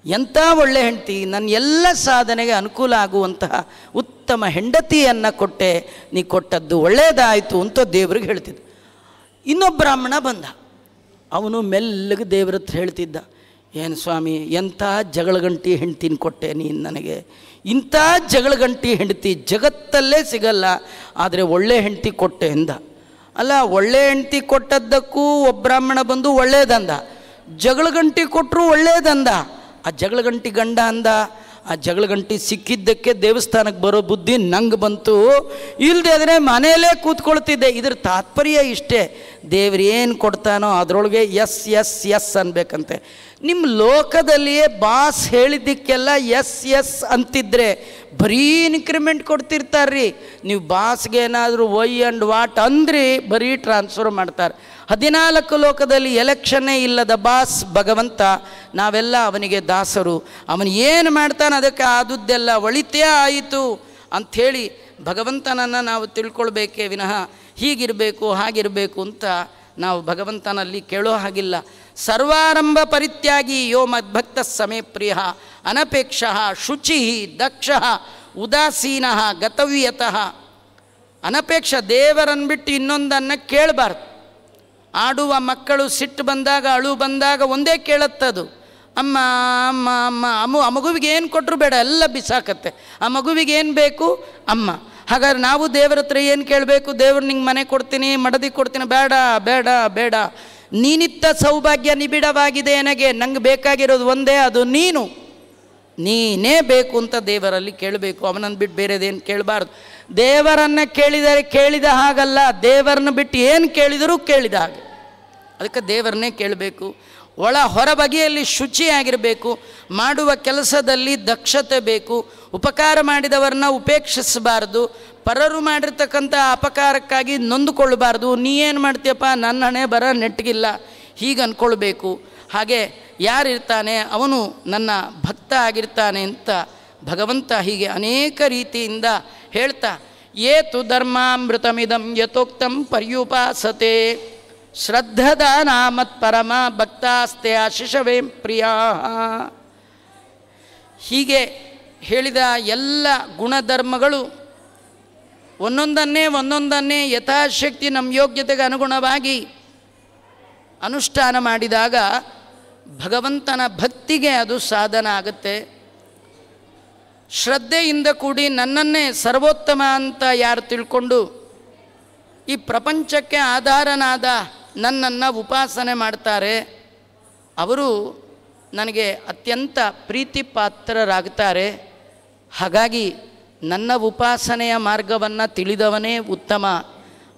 ಎಂಥ ಒಳ್ಳೆ ಹೆಂಡತಿ, ನನ್ನ ಎಲ್ಲ ಸಾಧನೆಗೆ ಅನುಕೂಲ ಆಗುವಂತಹ ಉತ್ತಮ ಹೆಂಡತಿಯನ್ನು ಕೊಟ್ಟೆ, ನೀ ಕೊಟ್ಟದ್ದು ಒಳ್ಳೆಯದಾಯಿತು ಅಂತ ದೇವ್ರಿಗೆ ಹೇಳ್ತಿದ್ದ. ಇನ್ನೊಬ್ಬ ಬ್ರಾಹ್ಮಣ ಬಂದ, ಅವನು ಮೆಲ್ಲಗೆ ದೇವ್ರ ಹತ್ರ ಹೇಳ್ತಿದ್ದ, ಏನು ಸ್ವಾಮಿ ಎಂಥ ಜಗಳಗಂಟಿ ಹೆಂಡ್ತಿನ ಕೊಟ್ಟೆ ನೀನು ನನಗೆ, ಇಂಥ ಜಗಳಗಂಟಿ ಹೆಂಡತಿ ಜಗತ್ತಲ್ಲೇ ಸಿಗಲ್ಲ, ಆದರೆ ಒಳ್ಳೆ ಹೆಂಡತಿ ಕೊಟ್ಟೆ ಎಂದ. ಅಲ್ಲ, ಒಳ್ಳೆ ಹೆಂಡತಿ ಕೊಟ್ಟದ್ದಕ್ಕೂ ಒಬ್ಬ ಬ್ರಾಹ್ಮಣ ಬಂದು ಒಳ್ಳೇದಂದ, ಜಗಳಗಂಟಿ ಕೊಟ್ಟರು ಒಳ್ಳೇದಂದ. ಆ ಜಗಳಗಂಟಿ ಗಂಡ ಅಂದ, ಆ ಜಗಳಗಂಟಿ ಸಿಕ್ಕಿದ್ದಕ್ಕೆ ದೇವಸ್ಥಾನಕ್ಕೆ ಬರೋ ಬುದ್ಧಿ ನಂಗೆ ಬಂತು, ಇಲ್ಲದೆ ಆದರೆ ಮನೆಯಲ್ಲೇ ಕೂತ್ಕೊಳ್ತಿದ್ದೆ. ಇದ್ರ ತಾತ್ಪರ್ಯ ಇಷ್ಟೇ, ದೇವ್ರು ಏನು ಕೊಡ್ತಾನೋ ಅದರೊಳಗೆ ಎಸ್ ಎಸ್ ಎಸ್ ಅನ್ಬೇಕಂತೆ. ನಿಮ್ಮ ಲೋಕದಲ್ಲಿಯೇ ಬಾಸ್ ಹೇಳಿದ್ದಕ್ಕೆಲ್ಲ ಎಸ್ ಎಸ್ ಅಂತಿದ್ರೆ ಬರೀ ಇನ್ಕ್ರಿಮೆಂಟ್ ಕೊಡ್ತಿರ್ತಾರ್ರಿ. ನೀವು ಬಾಸ್ಗೆ ಏನಾದರೂ ವೈ ಆ್ಯಂಡ್ ವಾಟ್ ಅಂದ್ರಿ ಬರೀ ಟ್ರಾನ್ಸ್ಫರ್ ಮಾಡ್ತಾರೆ. 14 ಲೋಕದಲ್ಲಿ ಎಲೆಕ್ಷನ್ನೇ ಇಲ್ಲದ ಬಾಸ್ ಭಗವಂತ, ನಾವೆಲ್ಲ ಅವನಿಗೆ ದಾಸರು. ಅವನು ಏನು ಮಾಡ್ತಾನೆ ಅದಕ್ಕೆ ಆದುದ್ದೆಲ್ಲ ಒಳಿತೇ ಆಯಿತು ಅಂಥೇಳಿ ಭಗವಂತನನ್ನು ನಾವು ತಿಳ್ಕೊಳ್ಬೇಕೇ ವಿನಃ ಹೀಗಿರಬೇಕು ಹಾಗಿರಬೇಕು ಅಂತ ನಾವು ಭಗವಂತನಲ್ಲಿ ಕೇಳೋ ಹಾಗಿಲ್ಲ. ಸರ್ವಾರಂಭ ಪರಿತ್ಯಾಗಿ ಯೋ ಮದ್ಭಕ್ತ ಸಮೇ ಪ್ರಿಯ ಅನಪೇಕ್ಷ ಶುಚಿ ದಕ್ಷ ಉದಾಸೀನ ಗತವ್ಯತಃ. ಅನಪೇಕ್ಷ, ದೇವರನ್ನು ಬಿಟ್ಟು ಇನ್ನೊಂದನ್ನು ಕೇಳಬಾರ್ದು. ಆಡುವ ಮಕ್ಕಳು ಸಿಟ್ಟು ಬಂದಾಗ ಅಳು ಬಂದಾಗ ಒಂದೇ ಕೇಳುತ್ತದು, ಅಮ್ಮ ಅಮ್ಮ ಅಮ್ಮ. ಆ ಮಗುವಿಗೆ ಏನು ಕೊಟ್ಟರು ಬೇಡ, ಎಲ್ಲ ಬಿಸಾಕತ್ತೆ. ಆ ಮಗುವಿಗೆ ಏನು ಬೇಕು? ಅಮ್ಮ. ಹಾಗಾದ್ರೆ ನಾವು ದೇವರ ಹತ್ರ ಏನು ಕೇಳಬೇಕು? ದೇವ್ರು ನಿಂಗೆ ಮನೆ ಕೊಡ್ತೀನಿ, ಮಡದಿ ಕೊಡ್ತೀನಿ, ಬೇಡ ಬೇಡ ಬೇಡ. ನೀನಿತ್ತ ಸೌಭಾಗ್ಯ ನಿಬಿಡವಾಗಿದೆ ನನಗೆ, ನಂಗೆ ಬೇಕಾಗಿರೋದು ಒಂದೇ, ಅದು ನೀನೇ ಬೇಕು ಅಂತ ದೇವರಲ್ಲಿ ಕೇಳಬೇಕು. ಅವನನ್ನು ಬಿಟ್ಟು ಬೇರೆದೇನು ಕೇಳಬಾರ್ದು. ದೇವರನ್ನು ಕೇಳಿದ ಹಾಗಲ್ಲ, ದೇವರನ್ನು ಬಿಟ್ಟು ಏನು ಕೇಳಿದರೂ ಕೇಳಿದ ಹಾಗೆ. ಅದಕ್ಕೆ ದೇವರನ್ನೇ ಕೇಳಬೇಕು. ಹೊರ ಬಗೆಯಲ್ಲಿ ಶುಚಿಯಾಗಿರಬೇಕು, ಮಾಡುವ ಕೆಲಸದಲ್ಲಿ ದಕ್ಷತೆ ಬೇಕು, ಉಪಕಾರ ಮಾಡಿದವರನ್ನ ಉಪೇಕ್ಷಿಸಬಾರ್ದು, ಪರರು ಮಾಡಿರ್ತಕ್ಕಂಥ ಅಪಕಾರಕ್ಕಾಗಿ ನೊಂದುಕೊಳ್ಳಬಾರ್ದು. ನೀ ಏನು ಮಾಡ್ತೀಯಪ್ಪ, ನನ್ನ ಹಣೆ ಬರ ನೆಟ್ಟಗಿಲ್ಲ ಹೀಗೆ ಅಂದ್ಕೊಳ್ಬೇಕು. ಹಾಗೆ ಯಾರಿರ್ತಾನೆ ಅವನು ನನ್ನ ಭಕ್ತ ಆಗಿರ್ತಾನೆ ಅಂತ ಭಗವಂತ ಹೀಗೆ ಅನೇಕ ರೀತಿಯಿಂದ ಹೇಳ್ತಾ, ಏತು ಧರ್ಮಾಮೃತಮಿದಂ ಯಥೋಕ್ತಂ ಪರ್ಯುಪಾಸತೆ ಶ್ರದ್ಧದಾನ ಮತ್ಪರಮ ಭಕ್ತಾಸ್ತೆ ಆಶಿಷವೇ ಪ್ರಿಯ. ಹೀಗೆ ಹೇಳಿದ ಎಲ್ಲ ಗುಣಧರ್ಮಗಳು ಒಂದೊಂದನ್ನೇ ಯಥಾಶಕ್ತಿ ನಮ್ಮ ಯೋಗ್ಯತೆಗೆ ಅನುಗುಣವಾಗಿ ಅನುಷ್ಠಾನ ಮಾಡಿದಾಗ ಭಗವಂತನ ಭಕ್ತಿಗೆ ಅದು ಸಾಧನ ಆಗುತ್ತೆ. ಶ್ರದ್ಧೆಯಿಂದ ಕೂಡಿ ನನ್ನನ್ನೇ ಸರ್ವೋತ್ತಮ ಅಂತ ಯಾರು ತಿಳ್ಕೊಂಡು ಈ ಪ್ರಪಂಚಕ್ಕೆ ಆಧಾರನಾದ ನನ್ನನ್ನು ಉಪಾಸನೆ ಮಾಡ್ತಾರೆ, ಅವರು ನನಗೆ ಅತ್ಯಂತ ಪ್ರೀತಿ ಪಾತ್ರರಾಗ್ತಾರೆ. ಹಾಗಾಗಿ ನನ್ನ ಉಪಾಸನೆಯ ಮಾರ್ಗವನ್ನು ತಿಳಿದವನೇ ಉತ್ತಮ.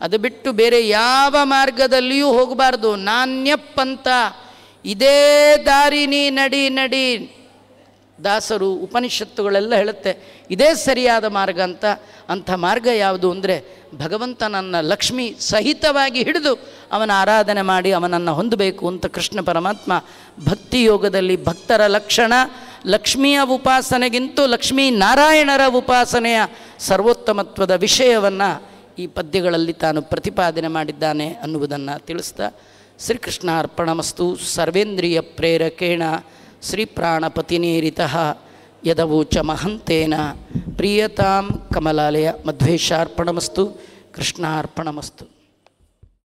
ಅದು ಬಿಟ್ಟು ಬೇರೆ ಯಾವ ಮಾರ್ಗದಲ್ಲಿಯೂ ಹೋಗಬಾರ್ದು. ನಾಣ್ಯಪ್ಪಂತ ಇದೇ ದಾರಿ ನೀ ನಡಿ. ದಾಸರು ಉಪನಿಷತ್ತುಗಳೆಲ್ಲ ಹೇಳುತ್ತೆ ಇದೇ ಸರಿಯಾದ ಮಾರ್ಗ ಅಂತ. ಅಂಥ ಮಾರ್ಗ ಯಾವುದು ಅಂದರೆ ಭಗವಂತನನ್ನು ಲಕ್ಷ್ಮಿ ಸಹಿತವಾಗಿ ಹಿಡಿದು ಅವನ ಆರಾಧನೆ ಮಾಡಿ ಅವನನ್ನು ಹೊಂದಬೇಕು ಅಂತ ಕೃಷ್ಣ ಪರಮಾತ್ಮ ಭಕ್ತಿ ಯೋಗದಲ್ಲಿ ಭಕ್ತರ ಲಕ್ಷಣ ಲಕ್ಷ್ಮಿಯ ಉಪಾಸನೆಗಿಂತೂ ಲಕ್ಷ್ಮೀ ನಾರಾಯಣರ ಉಪಾಸನೆಯ ಸರ್ವೋತ್ತಮತ್ವದ ವಿಷಯವನ್ನು ಈ ಪದ್ಯಗಳಲ್ಲಿ ತಾನು ಪ್ರತಿಪಾದನೆ ಮಾಡಿದ್ದಾನೆ ಅನ್ನುವುದನ್ನು ತಿಳಿಸ್ತಾ, ಶ್ರೀಕೃಷ್ಣ ಅರ್ಪಣಮಸ್ತು. ಸರ್ವೇಂದ್ರಿಯ ಪ್ರೇರಕೇಣ ಶ್ರೀಪ್ರಾಣಪತಿನೇರಿತಃ ಯದವೋಚ ಮಹಂತೇನ ಪ್ರಿಯತಾಂ ಕಮಲಾಲಯ ಮಧ್ವೇಶಾರ್ಪಣಮಸ್ತು. ಕೃಷ್ಣಾರ್ಪಣಮಸ್ತು.